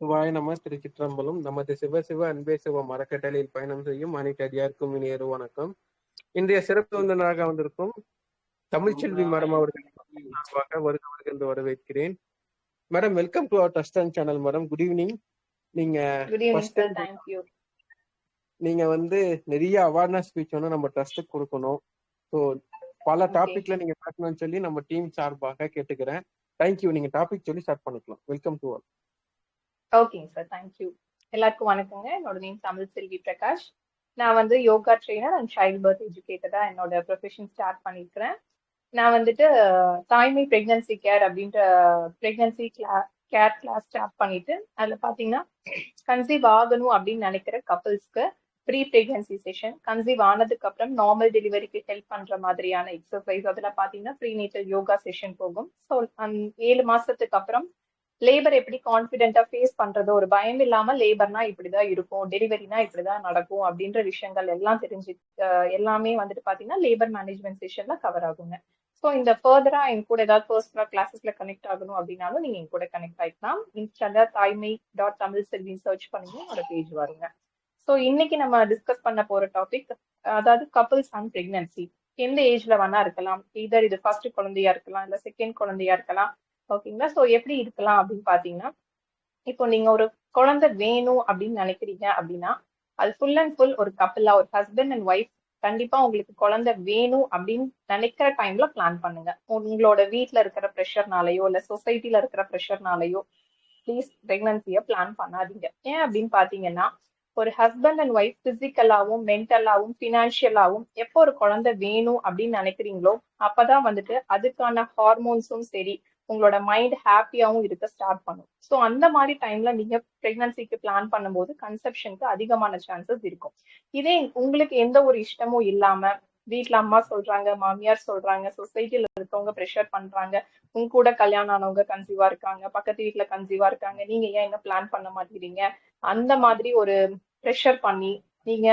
வாய் நம திருச்சிற்றம்பலம். நமது சிவ சிவ அன்பே சிவ மரக்கட்டளையில் பயணம் செய்யும் அனைத்து அடியாருக்கும் இனியரு வணக்கம். இன்றைய சிறப்பு விருந்தினராக வந்திருக்கும் தமிழ்ச்செல்வி மேடம் அவர்கள் வருக வரவேற்கிறேன். Madam, welcome to our trust and channel. Madam, good evening. நீங்க நிறைய அவேர்னஸ் ஸ்பீச் நம்ம ட்ரஸ்ட்டுக்கு கொடுக்கணும். ஸோ பல டாபிக்ல நீங்க பேசணும்னு சொல்லி நம்ம டீம் சார்பாக கேட்டுக்கிறேன். தேங்க்யூ. நீங்க டாபிக் சொல்லி ஸ்டார்ட் பண்ணிக்கலாம். Welcome to all. ஓகேங்க சார், தேங்க்யூ. எல்லாருக்கும் வணக்கங்க. என்னோட நேம் தமிழ்செல்வி பிரகாஷ். நான் yoga trainer and child birth எஜுகேட்டரா என்னோட ப்ரொஃபஷன் ஸ்டார்ட் பண்ணியிருக்கிறேன். நான் தாய்மை பிரெக்னன்சி கேர் அப்படின்ற பிரெக்னன்சி கேர் கிளாஸ் ஸ்டார்ட் பண்ணிட்டு அதுல பாத்தீங்கன்னா கன்சீவ் ஆகணும் அப்படின்னு நினைக்கிற கப்பிள்ஸ்க்கு ப்ரீ பிரெக்னன்சி செஷன், கன்சீவ் ஆனதுக்கு அப்புறம் நார்மல் டெலிவரிக்கு ஹெல்ப் பண்ற மாதிரியான எக்ஸசைஸ், அதுல பாத்தீங்கன்னா ப்ரீநேட்டல் யோகா செஷன் போகும். ஸோ 7 மாசத்துக்கு அப்புறம் லேபர் எப்படி கான்பிடென்டா ஃபேஸ் பண்றது, ஒரு பயம் இல்லாம லேபர்னா இப்படிதான் இருக்கும், டெலிவரினா இப்படிதான் நடக்கும் அப்படின்ற விஷயங்கள் எல்லாம் தெரிஞ்சு எல்லாமே பாத்தீங்கன்னா லேபர் மேனேஜ்மெண்ட் செஷன்ல கவர் ஆகுங்க. ஸோ இந்த ஃபர்தரா என் கூட ஏதாவது பர்சனலா கிளாஸஸ்ல கனெக்ட் ஆகணும் அப்படின்னாலும் நீங்க என் கூட கனெக்ட் ஆகிக்கலாம். இன்ஸ்டால தாய்மை.தமிழ்செல்வி சர்ச் பண்ணி ஒரு பேஜ் வருங்க. ஸோ இன்னைக்கு நம்ம டிஸ்கஸ் பண்ண போற டாபிக், அதாவது கப்பிள்ஸ் அண்ட் பிரெக்னன்சி. எந்த ஏஜ்ல வேணா இருக்கலாம், இதர் இது ஃபர்ஸ்ட் குழந்தையா இருக்கலாம், இல்ல செகண்ட் குழந்தையா இருக்கலாம். ஓகேங்களா? ஸோ எப்படி இருக்கலாம் அப்படின்னு பாத்தீங்கன்னா, இப்போ நீங்க ஒரு குழந்தை வேணும் அப்படின்னு நினைக்கிறீங்க அப்படின்னா அது ஃபுல் அண்ட் ஃபுல் ஒரு கப்பிளா, ஒரு ஹஸ்பண்ட் அண்ட் ஒய்ஃப் கண்டிப்பா உங்களுக்கு குழந்தை வேணும் அப்படின்னு நினைக்கிற டைம்ல பிளான் பண்ணுங்க. உங்களோட வீட்டுல இருக்கிற ப்ரெஷர்னாலயோ இல்ல சொசைட்டில இருக்கிற ப்ரெஷர்னாலயோ ப்ளீஸ் பிரெக்னன்சிய பிளான் பண்ணாதீங்க. ஏன் அப்படின்னு பாத்தீங்கன்னா, ஒரு ஹஸ்பண்ட் அண்ட் ஒய்ஃப் பிசிக்கலாவும் மென்டலாவும் பினான்சியலாவும் எப்போ ஒரு குழந்தை வேணும் அப்படின்னு நினைக்கிறீங்களோ அப்பதான் அதுக்கான ஹார்மோன்ஸும் சரி, உங்களோட மைண்ட் ஹாப்பியாவும் இருக்க ஸ்டார்ட் பண்ணும். ஸோ அந்த மாதிரி டைம்ல நீங்க பிரெக்னன்சிக்கு பிளான் பண்ணும்போது கன்செப்ஷனுக்கு அதிகமான சான்சஸ் இருக்கும். இதே உங்களுக்கு எந்த ஒரு இஷ்டமும் இல்லாம வீட்டுல அம்மா சொல்றாங்க, மாமியார் சொல்றாங்க, சொசைட்டில இருக்கவங்க ப்ரெஷர் பண்றாங்க, உங்க கூட கல்யாணம் ஆனவங்க கன்சீவா இருக்காங்க, பக்கத்து வீட்டுல கன்சீவா இருக்காங்க, நீங்க ஏன் என்ன பிளான் பண்ண மாட்டேங்கிறீங்க, அந்த மாதிரி ஒரு ப்ரெஷர் பண்ணி நீங்க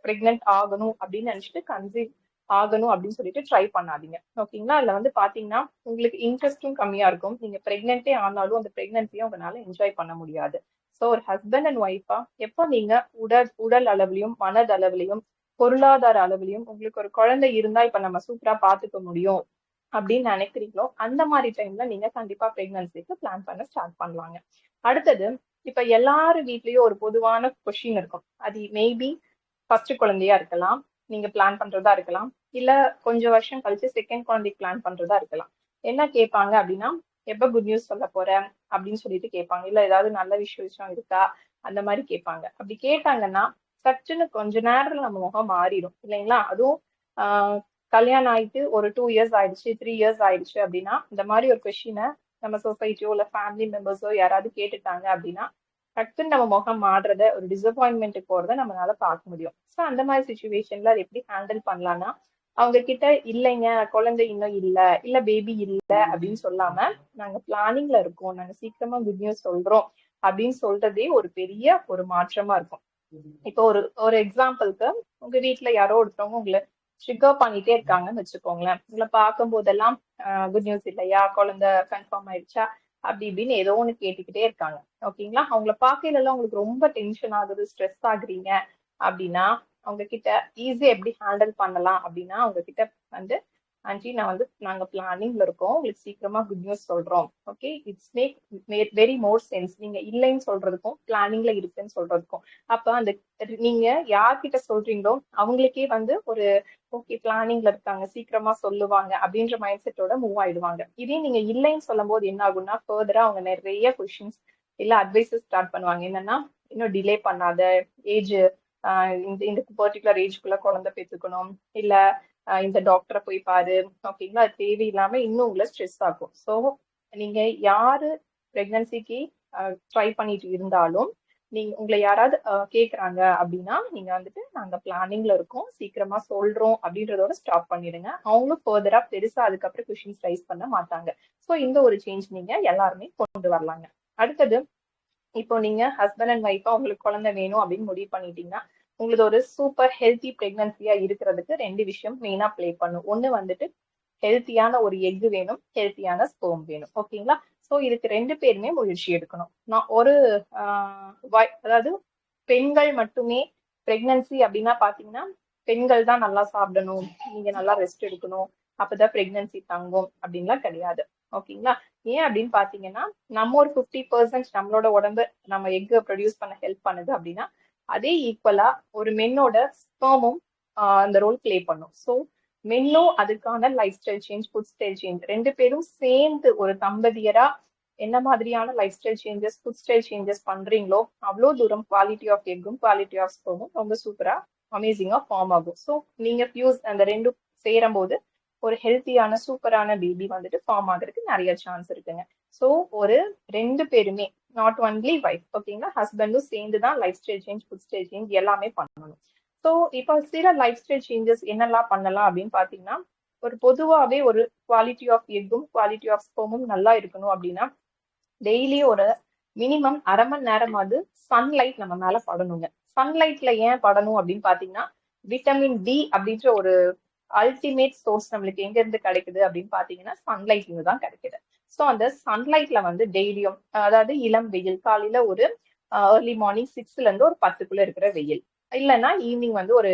பிரெக்னென்ட் ஆகணும் அப்படின்னு நினைச்சிட்டு கன்சீவ் ஆகணும் அப்படின்னு சொல்லிட்டு ட்ரை பண்ணாதீங்க. ஓகேங்களா? அதுல பாத்தீங்கன்னா உங்களுக்கு இன்ட்ரெஸ்டும் கம்மியா இருக்கும். நீங்க பிரெக்னென்ட்டே ஆனாலும் அந்த பிரெக்னன்சியை உங்களால என்ஜாய் பண்ண முடியாது. ஸோ ஒரு ஹஸ்பண்ட் அண்ட் ஒய்ஃபா எப்போ நீங்க உடல் அளவுலையும் மனதளவுலையும் பொருளாதார அளவுலையும் உங்களுக்கு ஒரு குழந்தை இருந்தா இப்ப நம்ம சூப்பரா பாத்துக்க முடியும் அப்படின்னு நினைக்கிறீங்களோ அந்த மாதிரி டைம்ல நீங்க கண்டிப்பா பிரெக்னன்சிக்கு பிளான் பண்ண ஸ்டார்ட் பண்ணலாங்க. அடுத்தது, இப்ப எல்லாரும் வீட்லயும் ஒரு பொதுவான கொஸ்டின் இருக்கும். அது மேபி ஃபர்ஸ்ட் குழந்தையா இருக்கலாம், நீங்க பிளான் பண்றதா இருக்கலாம், இல்ல கொஞ்சம் வருஷம் கழிச்சு செகண்ட் குழந்தைக்கு பிளான் பண்றதா இருக்கலாம். என்ன கேட்பாங்க அப்படின்னா, எப்ப குட் நியூஸ் சொல்ல போறேன் அப்படின்னு சொல்லிட்டு கேட்பாங்க. இல்ல ஏதாவது நல்ல விஷயம் இருக்கா அந்த மாதிரி கேட்பாங்க. அப்படி கேட்டாங்கன்னா சட்டுன்னு கொஞ்ச நேரத்துல நம்ம முகம் மாறிடும் இல்லைங்களா? அதுவும் கல்யாணம் ஆயிட்டு ஒரு 2 இயர்ஸ் ஆயிடுச்சு, 3 இயர்ஸ் ஆயிடுச்சு அப்படின்னா இந்த மாதிரி ஒரு கொஸ்டினை நம்ம சொசைட்டியோ இல்ல ஃபேமிலி மெம்பர்ஸோ யாராவது கேட்டுட்டாங்க அப்படின்னா டக்குன்னு நம்ம முகம் மாறுறத, ஒரு டிசப்பாயின்மெண்ட்டுக்கு போறத நம்மளால பார்க்க முடியும். ஸோ அந்த மாதிரி சுச்சுவேஷன்ல அதை எப்படி ஹேண்டில் பண்ணலாம்னா, அவங்க கிட்ட இல்லைங்க குழந்தை இன்னும் இல்ல பேபி இல்ல அப்படின்னு சொல்லாம நாங்க பிளானிங்ல இருக்கோம், நாங்க சீக்கிரமா குட் நியூஸ் சொல்றோம் அப்படின்னு சொல்றதே ஒரு பெரிய ஒரு மாற்றமா இருக்கும். இப்போ ஒரு எக்ஸாம்பிளுக்கு, உங்க வீட்டுல யாரோ ஒருத்தவங்க உங்களை ட்ரிகர் பண்ணிட்டே இருக்காங்கன்னு வச்சுக்கோங்களேன். உங்களை பார்க்கும் போதெல்லாம் குட் நியூஸ் இல்லையா, குழந்தை கன்ஃபார்ம் ஆயிடுச்சா, அப்படி இப்படின்னு ஏதோ ஒண்ணு கேட்டுக்கிட்டே இருக்காங்க. ஓகேங்களா? அவங்கள பார்க்கையில எல்லாம் உங்களுக்கு ரொம்ப டென்ஷன் ஆகுது, ஸ்ட்ரெஸ் ஆகுறீங்க அப்படின்னா அவங்க கிட்ட ஈஸியா எப்படி ஹேண்டில் பண்ணலாம் அப்படின்னா, அவங்க கிட்ட ஆண்டி நாங்க பிளானிங்ல இருக்கோம், உங்களுக்கு சீக்கிரமா குட் நியூஸ் சொல்றோம். Okay, it's make very more sense. நீங்க இல்லைன்னு சொல்றதுக்கும் பிளானிங்ல இருக்குன்னு சொல்றதுக்கும். அப்ப அந்த நீங்க யார்கிட்ட சொல்றீங்களோ அவங்களுக்கே ஒரு ஓகே பிளானிங்ல இருக்காங்க, சீக்கிரமா சொல்லுவாங்க அப்படின்ற மைண்ட் செட்டோட மூவ் ஆயிடுவாங்க. இதே நீங்க இல்லைன்னு சொல்லும் போது என்ன ஆகும்னா, ஃபர்தரா அவங்க நிறைய கொஸ்டின்ஸ் இல்ல அட்வைசஸ் ஸ்டார்ட் பண்ணுவாங்க. என்னன்னா, இன்னும் டிலே பண்ணாத, ஏஜ் இந்த பர்டிகுலர் ஏஜ்குள்ள குழந்தை பெற்றுக்கணும், இல்ல இந்த டாக்டரை போய் பாரு. ஓகேங்களா? அது தேவையில்லாம இன்னும் உங்களை ஸ்ட்ரெஸ் ஆகும். ஸோ நீங்க யாரு பிரெக்னன்சிக்கு ட்ரை பண்ணிட்டு இருந்தாலும் நீங்க உங்களை யாராவது கேக்குறாங்க அப்படின்னா நீங்க நாங்க பிளானிங்ல இருக்கோம், சீக்கிரமா சொல்றோம் அப்படின்றதோட ஸ்டாப் பண்ணிடுங்க. அவங்களும் ஃபர்தரா பெருசா அதுக்கப்புறம் கொஸ்டின்ஸ் ரைஸ் பண்ண மாட்டாங்க. ஸோ இந்த ஒரு சேஞ்ச் நீங்க எல்லாருமே கொண்டு வரலாங்க. அடுத்தது, இப்போ நீங்க ஹஸ்பண்ட் அண்ட் ஒய்ஃபா உங்களுக்கு குழந்தை வேணும் அப்படின்னு முடிவு பண்ணிட்டீங்கன்னா உங்களுக்கு ஒரு சூப்பர் ஹெல்த்தி பிரெக்னன்சியா இருக்கிறதுக்கு 2 விஷயம் மெயினா பிளே பண்ணும். ஒண்ணு ஹெல்த்தியான ஒரு எக் வேணும், ஹெல்த்தியான ஸ்பெர்ம் வேணும். ஓகேங்களா? ஸோ இதுக்கு 2 பேருமே முயற்சி எடுக்கணும். நான் ஒரு அதாவது பெண்கள் மட்டுமே பிரெக்னன்சி அப்படின்னா பாத்தீங்கன்னா பெண்கள் தான் நல்லா சாப்பிடணும், நீங்க நல்லா ரெஸ்ட் எடுக்கணும், அப்பதான் பிரெக்னன்சி தங்கும் அப்படின்லாம் கிடையாது. ஓகேங்களா? ஏன் அப்படின்னு பாத்தீங்கன்னா நம்ம ஒரு 50% நம்மளோட உடம்பு நம்ம எக் ப்ரொடியூஸ் பண்ண ஹெல்ப் பண்ணுது அப்படின்னா அதே ஈக்குவலா ஒரு மென்னோட ஸ்பெர்மும் அந்த ரோல் பிளே பண்ணும். ஸோ மென்னும் அதுக்கான life style change, food style change 2 பேரும் சேர்ந்து ஒரு தம்பதியரா என்ன மாதிரியான life style changes, food style changes பண்றீங்களோ அவ்வளோ தூரம் குவாலிட்டி ஆஃப் எக்கும் குவாலிட்டி ஆஃப் ஸ்பெர்மும் ரொம்ப சூப்பரா அமேசிங்கா ஃபார்ம் ஆகும். ஸோ நீங்க ஃபியூஸ் அந்த 2 சேரும் போது ஒரு ஹெல்த்தியான சூப்பரான பேபி வந்துட்டு ஃபார்ம் ஆகிறதுக்கு நிறைய சான்ஸ் இருக்குங்க. ஸோ ஒரு 2 பேருமே நாட் ஒன்லி வைஃப், ஓகேங்களா, ஹஸ்பண்டும் சேர்ந்து தான் life style change, food style change எல்லாமே பண்ணணும். ஸோ இப்போ சில லைஃப் ஸ்டைல் சேஞ்சஸ் என்னெல்லாம் பண்ணலாம் அப்படின்னு பாத்தீங்கன்னா ஒரு பொதுவாகவே ஒரு குவாலிட்டி ஆஃப் எக்கும் குவாலிட்டி ஆஃப் ஸ்பெர்மும் நல்லா இருக்கணும் அப்படின்னா டெய்லி ஒரு மினிமம் 1/2 மணி நேரமாவது சன்லைட் நம்ம மேல படணுங்க. சன்லைட்ல ஏன் படணும் அப்படின்னு பாத்தீங்கன்னா விட்டமின் டி அப்படின்ற ஒரு அல்டிமேட் சோர்ஸ் நம்மளுக்கு எங்க இருந்து கிடைக்குது அப்படின்னு பாத்தீங்கன்னா சன்லைட்ல தான் கிடைக்குது. ஸோ அந்த சன்லைட்ல வந்து டெய்லியும் அதாவது இளம் வெயில் காலையில ஒரு ஏர்லி மார்னிங் 6ல இருந்து ஒரு 10க்குள்ள இருக்கிற வெயில், இல்லைன்னா ஈவினிங் வந்து ஒரு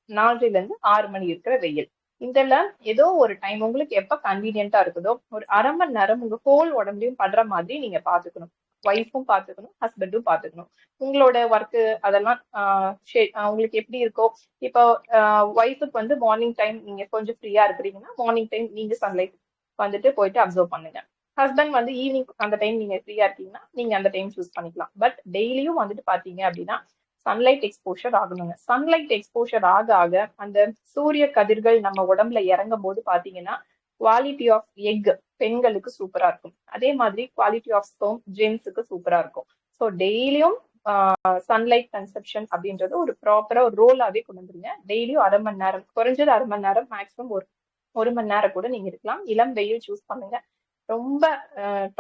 4ல இருந்து 6 மணி இருக்கிற வெயில், இதுல ஏதோ ஒரு டைம் உங்களுக்கு எப்ப கன்வீனியன்டா இருக்குதோ ஒரு 1/2 மணி நேரம் உங்க ஹோல் உடம்புலையும் படுற மாதிரி நீங்க பாத்துக்கணும். ஒய்ஃபும் பாத்துக்கணும், ஹஸ்பண்டும் பாத்துக்கணும். உங்களோட ஒர்க்கு அதெல்லாம் உங்களுக்கு எப்படி இருக்கோ, இப்போ ஒய்ஃபுக்கு வந்து மார்னிங் டைம் நீங்க கொஞ்சம் ஃப்ரீயா இருக்கிறீங்கன்னா மார்னிங் டைம் நீங்க சன்லைட் வந்துட்டு போயிட்டு அப்சர்வ் பண்ணுங்க. ஹஸ்பண்ட் வந்து ஈவினிங் அந்த டைம் நீங்க ஃப்ரீயா இருக்கீங்கன்னா நீங்க அந்த டைம் சூஸ் பண்ணிக்கலாம். பட் டெய்லியும் வந்துட்டு பாத்தீங்க அப்படின்னா சன்லைட் எக்ஸ்போஷர் ஆகணுங்க. சன்லைட் எக்ஸ்போஷர் ஆக ஆக அந்த சூரிய கதிர்கள் நம்ம உடம்புல இறங்கும் போது பாத்தீங்கன்னா குவாலிட்டி ஆஃப் எக் பெண்களுக்கு சூப்பரா இருக்கும், அதே மாதிரி குவாலிட்டி ஆஃப் ஸ்பெர்ம் ஜென்ஸுக்கு சூப்பரா இருக்கும். ஸோ டெய்லியும் சன்லைட் கன்செப்ஷன் அப்படின்றது ஒரு ப்ராப்பரா ஒரு ரோலாவே கொண்டு வந்துருங்க. டெய்லியும் 1/2 மணி நேரம், குறைஞ்சது 1/2 மணி நேரம், மேக்ஸிமம் ஒரு மணி நேரம் கூட நீங்க இருக்கலாம். இளம் வெயில் சூஸ் பண்ணுங்க. ரொம்ப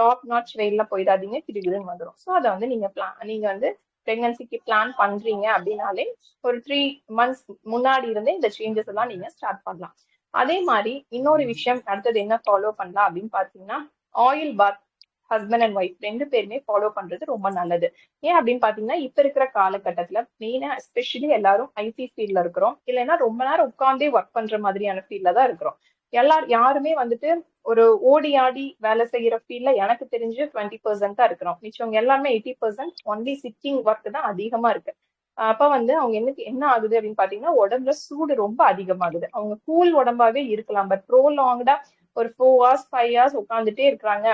டாப் நாட்ச் வெயில்ல போயிடாதீங்க, கிடுகிடுன்னு வந்துடும். ஸோ அதை வந்து நீங்க வந்து பிரெக்னன்சிக்கு பிளான் பண்றீங்க அப்படின்னாலே ஒரு 3 months முன்னாடி இருந்தே இந்த சேஞ்சஸ் எல்லாம் நீங்க ஸ்டார்ட் பண்ணலாம். அதே மாதிரி இன்னொரு விஷயம் அடுத்தது என்ன ஃபாலோ பண்ணலாம் அப்படின்னு பாத்தீங்கன்னா oil bath husband and wife 2 பேருமே ஃபாலோ பண்றது ரொம்ப நல்லது. ஏன் அப்படின்னு பாத்தீங்கன்னா இப்ப இருக்கிற காலகட்டத்துல மெயினா எஸ்பெஷலி எல்லாரும் ஐடி ஃபீல்ட்ல இருக்கிறோம், இல்லைன்னா ரொம்ப நேரம் உட்கார்ந்தே ஒர்க் பண்ற மாதிரியான ஃபீல்ட்ல தான் இருக்கிறோம். யாருமே வந்துட்டு ஒரு ஓடி ஆடி வேலை செய்யற ஃபீல்ட்ல எனக்கு தெரிஞ்சு 20% தான் இருக்கிறோம். மிச்சவங்க எல்லாருமே 80% ஒன்லி சிட்டிங் ஒர்க் தான் அதிகமா இருக்கு. அப்ப வந்து அவங்க என்ன ஆகுது அப்படின்னு பாத்தீங்கன்னா உடம்புல சூடு ரொம்ப அதிகமாகுது. அவங்க கூல் உடம்பாவே இருக்கலாம், பட் ப்ரோலாங்டா ஒரு 4 hours 5 hours உட்காந்துட்டே இருக்கிறாங்க,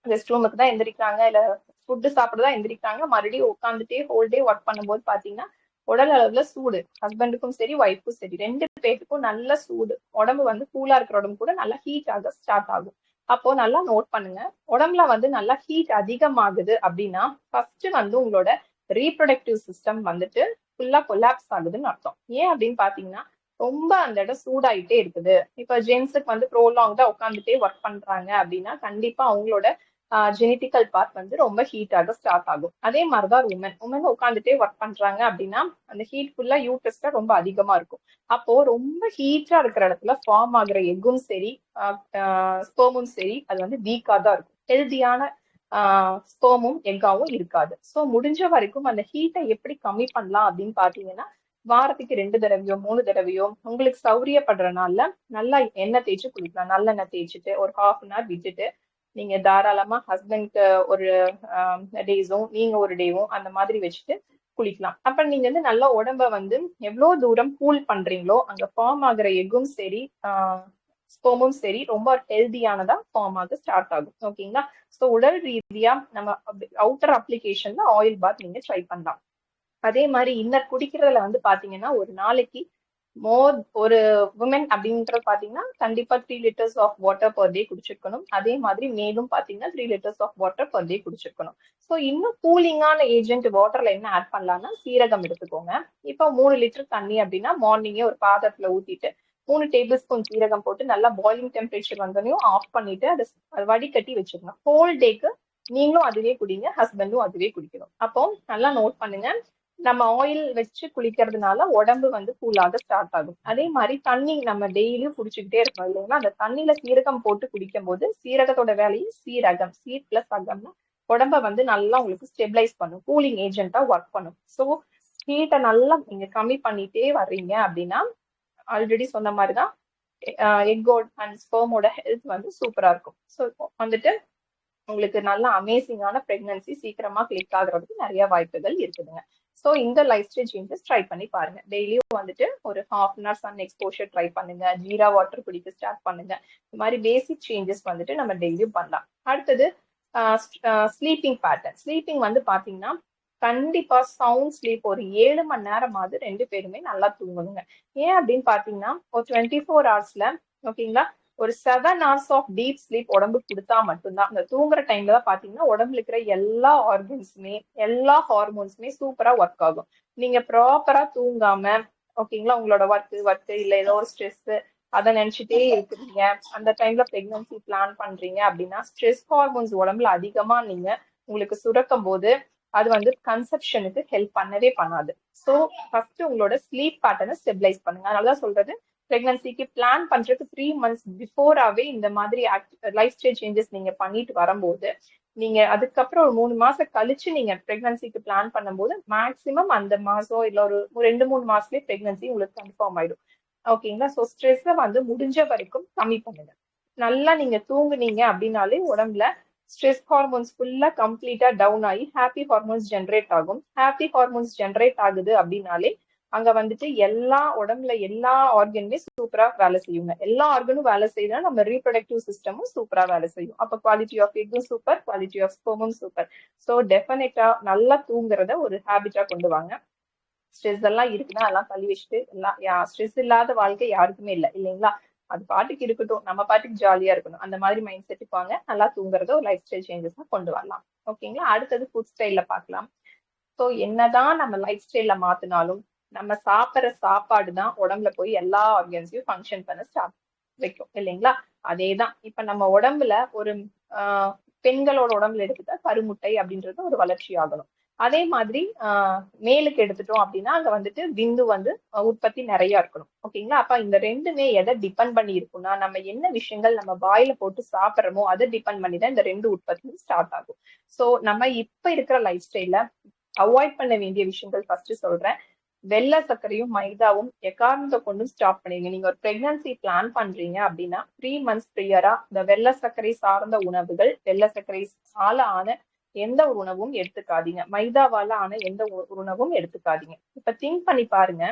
ரெஸ்ட் ரூமுக்கு தான் எந்திரிக்கிறாங்க, இல்ல ஃபுட்டு சாப்பிடதான் எந்திரிக்கிறாங்க, மறுபடியும் உட்காந்துட்டே ஹோல் டே ஒர்க் பண்ணும்போது பாத்தீங்கன்னா உடல் அளவுல சூடு, ஹஸ்பண்டுக்கும் சரி ஒய்ஃபுக்கும் சரி 2 பேருக்கும் நல்ல சூடு, உடம்பு வந்து கூலா இருக்கிற உடம்பு கூட நல்லா ஹீட் ஆக ஸ்டார்ட் ஆகும். அப்போ நல்லா நோட் பண்ணுங்க, உடம்புல வந்து நல்லா ஹீட் அதிகமாகுது அப்படின்னா ஃபர்ஸ்ட் வந்து உங்களோட ரீப்ரொடக்டிவ் சிஸ்டம் வந்துட்டு ஃபுல்லா கொலாப்ஸ் ஆகுதுன்னு அர்த்தம். ஏன் அப்படின்னு பாத்தீங்கன்னா ரொம்ப அந்த இடம் சூடாயிட்டே இருக்குது. இப்ப ஜென்ஸுக்கு வந்து ப்ரோலாங்டா உட்காந்துட்டே ஒர்க் பண்றாங்க அப்படின்னா கண்டிப்பா அவங்களோட ஜெனட்டிக்கல் பார்ட் வந்து ரொம்ப ஹீட் ஆக ஸ்டார்ட் ஆகும். அதே மாதிரிதான் உமன் உட்காந்துட்டே ஒர்க் பண்றாங்க அப்படின்னா அந்த ஹீட் ஃபுல்லா யூட்ரஸ்ல ரொம்ப அதிகமா இருக்கும். அப்போ ரொம்ப ஹீட்டா இருக்கிற இடத்துல ஃபார்ம் ஆகுற எக்கும் சரி ஸ்பெர்மும் சரி அது வந்து வீக்கா தான் இருக்கும். ஹெல்தியான ஸ்பெர்மும் எக்காவும் இருக்காது. ஸோ முடிஞ்ச வரைக்கும் அந்த ஹீட்டை எப்படி கம்மி பண்ணலாம் அப்படின்னு பாத்தீங்கன்னா வாரத்துக்கு 2 தடவையோ 3 தடவையோ உங்களுக்கு சௌரியப்படுற நாள்ல நல்லா எண்ணெய் தேய்ச்சி குளிக்கலாம். நல்லெண்ணெய் தேய்ச்சிட்டு ஒரு 1/2 hour விட்டுட்டு நீங்க தாராளமா ஹஸ்பண்ட்க்கு ஒரு டேஸும் நீங்க ஒரு டேவும் அந்த மாதிரி வச்சுட்டு குளிக்கலாம். அப்ப நீங்க வந்து நல்லா உடம்ப வந்து எவ்வளவு தூரம் கூல் பண்றீங்களோ அங்க ஃபார்ம் ஆகுற எக்கும் சரி ஸ்பெர்மும் சரி ரொம்ப ஹெல்தியானதா ஃபார்ம் ஆக ஸ்டார்ட் ஆகும். ஓகேங்களா? ஸோ உடல் ரீதியா நம்ம அவுட்டர் அப்ளிகேஷன்ல ஆயில் பாத் நீங்க ட்ரை பண்ணலாம். அதே மாதிரி இன்னர் குடிக்கிறதுல வந்து பாத்தீங்கன்னா ஒரு நாளைக்கு ஒரு உமன் அப்படின்றது பாத்தீங்கன்னா கண்டிப்பா 3 liters of water per day குடிச்சிருக்கணும். அதே மாதிரி மேலும் பாத்தீங்கன்னா 3 liters of water per day குடிச்சிருக்கணும். ஸோ இன்னும் கூலிங்கான ஏஜென்ட் வாட்டர்ல என்ன ஆட் பண்ணலாம்னா சீரகம் எடுத்துக்கோங்க. இப்போ 3 லிட்டர் தண்ணி அப்படின்னா மார்னிங்கே ஒரு பாத்திரத்துல ஊத்திட்டு 3 டேபிள் ஸ்பூன் சீரகம் போட்டு நல்லா பாயிலிங் டெம்பரேச்சர் வந்தோடனையும் ஆஃப் பண்ணிட்டு அதை வடிகட்டி வச்சிருக்கணும். ஹோல் டேக்கு நீங்களும் அதுவே குடிங்க, ஹஸ்பண்டும் அதுவே குடிக்கணும். அப்போ நல்லா நோட் பண்ணுங்க, நம்ம ஆயில் வச்சு குளிக்கிறதுனால உடம்பு வந்து கூலாக ஸ்டார்ட் ஆகும். அதே மாதிரி தண்ணி நம்ம டெய்லியும் குடிச்சுக்கிட்டே இருக்கணும் இல்லைங்களா? அந்த தண்ணியில சீரகம் போட்டு குடிக்கும் போது சீரகத்தோட வேலையும் சீரகம், சீர் பிளஸ் அகம்னா உடம்ப வந்து நல்லா உங்களுக்கு ஸ்டெபிலைஸ் பண்ணும், கூலிங் ஏஜென்ட்டா ஒர்க் பண்ணும். ஸோ ஹீட்டை நல்லா நீங்க கம்மி பண்ணிட்டே வர்றீங்க அப்படின்னா ஆல்ரெடி சொன்ன மாதிரிதான் எக்கோட அண்ட் ஸ்பெர்மோட ஹெல்த் வந்து சூப்பரா இருக்கும். ஸோ வந்துட்டு உங்களுக்கு நல்ல அமேசிங்கான பிரெக்னன்சி சீக்கிரமா கிளிக் ஆகுறதுக்கு நிறைய வாய்ப்புகள் இருக்குதுங்க. ஸோ இந்த லைஃப் ஸ்டைல் சேஞ்சஸ் ட்ரை பண்ணி பாருங்க. டெய்லியும் வந்துட்டு ஒரு ½ சன் எக்ஸ்போஷர் ட்ரை பண்ணுங்க, ஜீரா வாட்டர் குடிக்க ஸ்டார்ட் பண்ணுங்க. இந்த மாதிரி பேசிக் சேஞ்சஸ் வந்துட்டு நம்ம டெய்லியும் பண்ணலாம். அடுத்தது ஸ்லீப்பிங் பேட்டர்ன். ஸ்லீப்பிங் வந்து பாத்தீங்கன்னா கண்டிப்பா சவுண்ட் ஸ்லீப் ஒரு 7 மணி நேரமாவது 2 பேருமே நல்லா தூங்கணுங்க. ஏன் அப்படின்னு பாத்தீங்கன்னா ஒரு 24 ஹவர்ஸ்ல ஓகேங்களா ஒரு 7 ஹவர்ஸ் ஆஃப் டீப் ஸ்லீப் உடம்புக்கு கொடுத்தா மட்டும்தான் அந்த தூங்குற டைம்ல தான் பாத்தீங்கன்னா உடம்புல இருக்கிற எல்லா ஆர்கன்ஸுமே எல்லா ஹார்மோன்ஸுமே சூப்பரா ஒர்க் ஆகும். நீங்க ப்ராப்பரா தூங்காம ஓகேங்களா உங்களோட ஒர்க் இல்ல ஏதோ ஒரு ஸ்ட்ரெஸ் அதை நினைச்சிட்டே இருக்கிறீங்க, அந்த டைம்ல பிரெக்னன்சி பிளான் பண்றீங்க அப்படின்னா ஸ்ட்ரெஸ் ஹார்மோன்ஸ் உடம்புல அதிகமா நீங்க உங்களுக்கு சுரக்கும் போது அது வந்து கன்செப்ஷனுக்கு ஹெல்ப் பண்ணவே பண்ணாது. ஸோ ஃபர்ஸ்ட் உங்களோட ஸ்லீப் பேட்டர்னை ஸ்டெபிலைஸ் பண்ணுங்க. அதனாலதான் சொல்றது பிரெக்னன்சிக்கு பிளான் பண்றதுக்கு 3 months பிஃபோராவே இந்த மாதிரி லைஃப் ஸ்டைல் சேஞ்சஸ் நீங்க பண்ணிட்டு வரும்போது நீங்க அதுக்கப்புறம் ஒரு 3 மாசம் கழிச்சு நீங்க பிரெக்னன்சிக்கு பிளான் பண்ணும்போது மேக்சிமம் அந்த மாசம் இல்ல ஒரு 2-3 மாசத்துலயே பிரெக்னன்சி உங்களுக்கு கன்ஃபார்ம் ஆயிடும். ஓகேங்களா? ஸோ ஸ்ட்ரெஸ்ஸை வந்து முடிஞ்ச வரைக்கும் கம்மி பண்ணுங்க. நல்லா நீங்க தூங்குனீங்க அப்படின்னாலே உடம்புல ஸ்ட்ரெஸ் ஹார்மோன்ஸ் ஃபுல்லா கம்ப்ளீட்டா டவுன் ஆகி ஹாப்பி ஹார்மோன்ஸ் ஜென்ரேட் ஆகும். ஹாப்பி ஹார்மோன்ஸ் ஜென்ரேட் ஆகுது அப்படின்னாலே அங்க வந்துட்டு எல்லா உடம்புல எல்லா ஆர்கனுமே சூப்பரா வேலை செய்யுங்க. எல்லா ஆர்கனும் வேலை செய்யுதுன்னா நம்ம ரீப்ரொடக்டிவ் சிஸ்டமும் சூப்பரா வேலை செய்யும். அப்ப குவாலிட்டி ஆஃப் எக்கும் சூப்பர், குவாலிட்டி ஆஃப் ஸ்பெர்மும் சூப்பர். ஸோ டெஃபினட்டா நல்லா தூங்குறத ஒரு ஹேபிட்டா கொண்டு வாங்க. ஸ்ட்ரெஸ் எல்லாம் இருக்குன்னா அதெல்லாம் தள்ளி வச்சுட்டு எல்லாம் ஸ்ட்ரெஸ் இல்லாத வாழ்க்கை யாருக்குமே இல்லை இல்லைங்களா? அது பாட்டுக்கு இருக்கட்டும், நம்ம பாட்டுக்கு ஜாலியா இருக்கணும், அந்த மாதிரி மைண்ட் செட்டுக்கு வாங்க. நல்லா தூங்குறத ஒரு லைஃப் ஸ்டைல் சேஞ்சஸா கொண்டு வரலாம். ஓகேங்களா? அடுத்தது ஃபுட் ஸ்டைல்ல பார்க்கலாம். ஸோ என்னதான் நம்ம லைஃப் ஸ்டைல்ல மாத்தினாலும் நம்ம சாப்பிட்ற சாப்பாடு தான் உடம்புல போய் எல்லா ஆர்கன்ஸையும் ஃபங்க்ஷன் பண்ண ஸ்டார்ட் வைக்கும் இல்லைங்களா? அதேதான் இப்ப நம்ம உடம்புல ஒரு பெண்களோட உடம்புல எடுத்துட்டா கருமுட்டை அப்படின்றது ஒரு வளர்ச்சி ஆகணும். அதே மாதிரி மேலுக்கு எடுத்துட்டோம் அப்படின்னா அங்க வந்துட்டு விந்து வந்து உற்பத்தி நிறைய இருக்கணும். ஓகேங்களா? அப்ப இந்த ரெண்டுமே எதை டிபெண்ட் பண்ணி இருக்கும்னா நம்ம என்ன விஷயங்கள் நம்ம வாயில போட்டு சாப்பிட்றோமோ அதை டிபெண்ட் பண்ணி தான் இந்த 2 உற்பத்தியும் ஸ்டார்ட் ஆகும். ஸோ நம்ம இப்ப இருக்கிற லைஃப் ஸ்டைல்ல அவாய்ட் பண்ண வேண்டிய விஷயங்கள் ஃபர்ஸ்ட் சொல்றேன். வெள்ளை சர்க்கரையும் மைதாவும் எக்காரணத்தை கொண்டும் ஸ்டாப் பண்ணிடுங்க. நீங்க ஒரு பிரெக்னன்சி பிளான் பண்றீங்க அப்படின்னா 3 months ப்ரியரா இந்த வெள்ளை சர்க்கரை சார்ந்த உணவுகள், வெள்ளை சர்க்கரையால ஆன எந்த ஒரு உணவும் எடுத்துக்காதீங்க, மைதாவால ஆன எந்த ஒரு உணவும் எடுத்துக்காதீங்க. இப்ப திங்க் பண்ணி பாருங்க,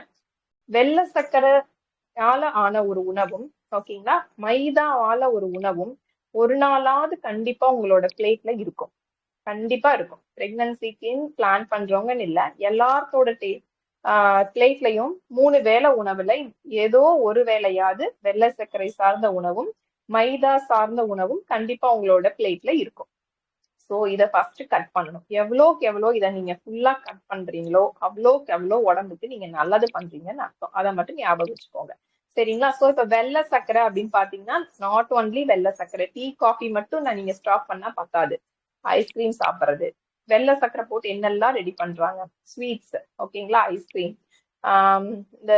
வெள்ளை சர்க்கரையால ஆன ஒரு உணவும் ஓகேங்களா மைதாவால ஒரு உணவும் ஒரு நாளாவது கண்டிப்பா உங்களோட பிளேட்ல இருக்கும். கண்டிப்பா இருக்கும். பிரெக்னன்சிக்கு பிளான் பண்றவங்கன்னு இல்ல, எல்லாத்தோட பிளேட்லயும் 3 வேளை உணவுல ஏதோ ஒரு வேளையாவது வெள்ளை சர்க்கரை சார்ந்த உணவும் மைதா சார்ந்த உணவும் கண்டிப்பா உங்களோட பிளேட்ல இருக்கும். ஸோ இதை ஃபர்ஸ்ட் கட் பண்ணணும். எவ்வளோக்கு எவ்வளோ இதை நீங்க ஃபுல்லா கட் பண்றீங்களோ அவ்வளோக்கு எவ்வளோ உடம்புக்கு நீங்க நல்லது பண்றீங்கன்னு அர்த்தம். அதை மட்டும் ஞாபகம் வச்சுக்கோங்க. சரிங்களா? ஸோ இப்ப வெள்ளை சர்க்கரை அப்படின்னு பாத்தீங்கன்னா நாட் ஒன்லி வெள்ளை சர்க்கரை, டீ காஃபி மட்டும் நீங்க ஸ்டாப் பண்ணா பத்தாது. ஐஸ்கிரீம் சாப்பிட்றது, வெள்ளை சர்க்கரை போட்டு என்னெல்லாம் ரெடி பண்றாங்க, ஸ்வீட்ஸ் ஓகேங்களா, ஐஸ்கிரீம், இந்த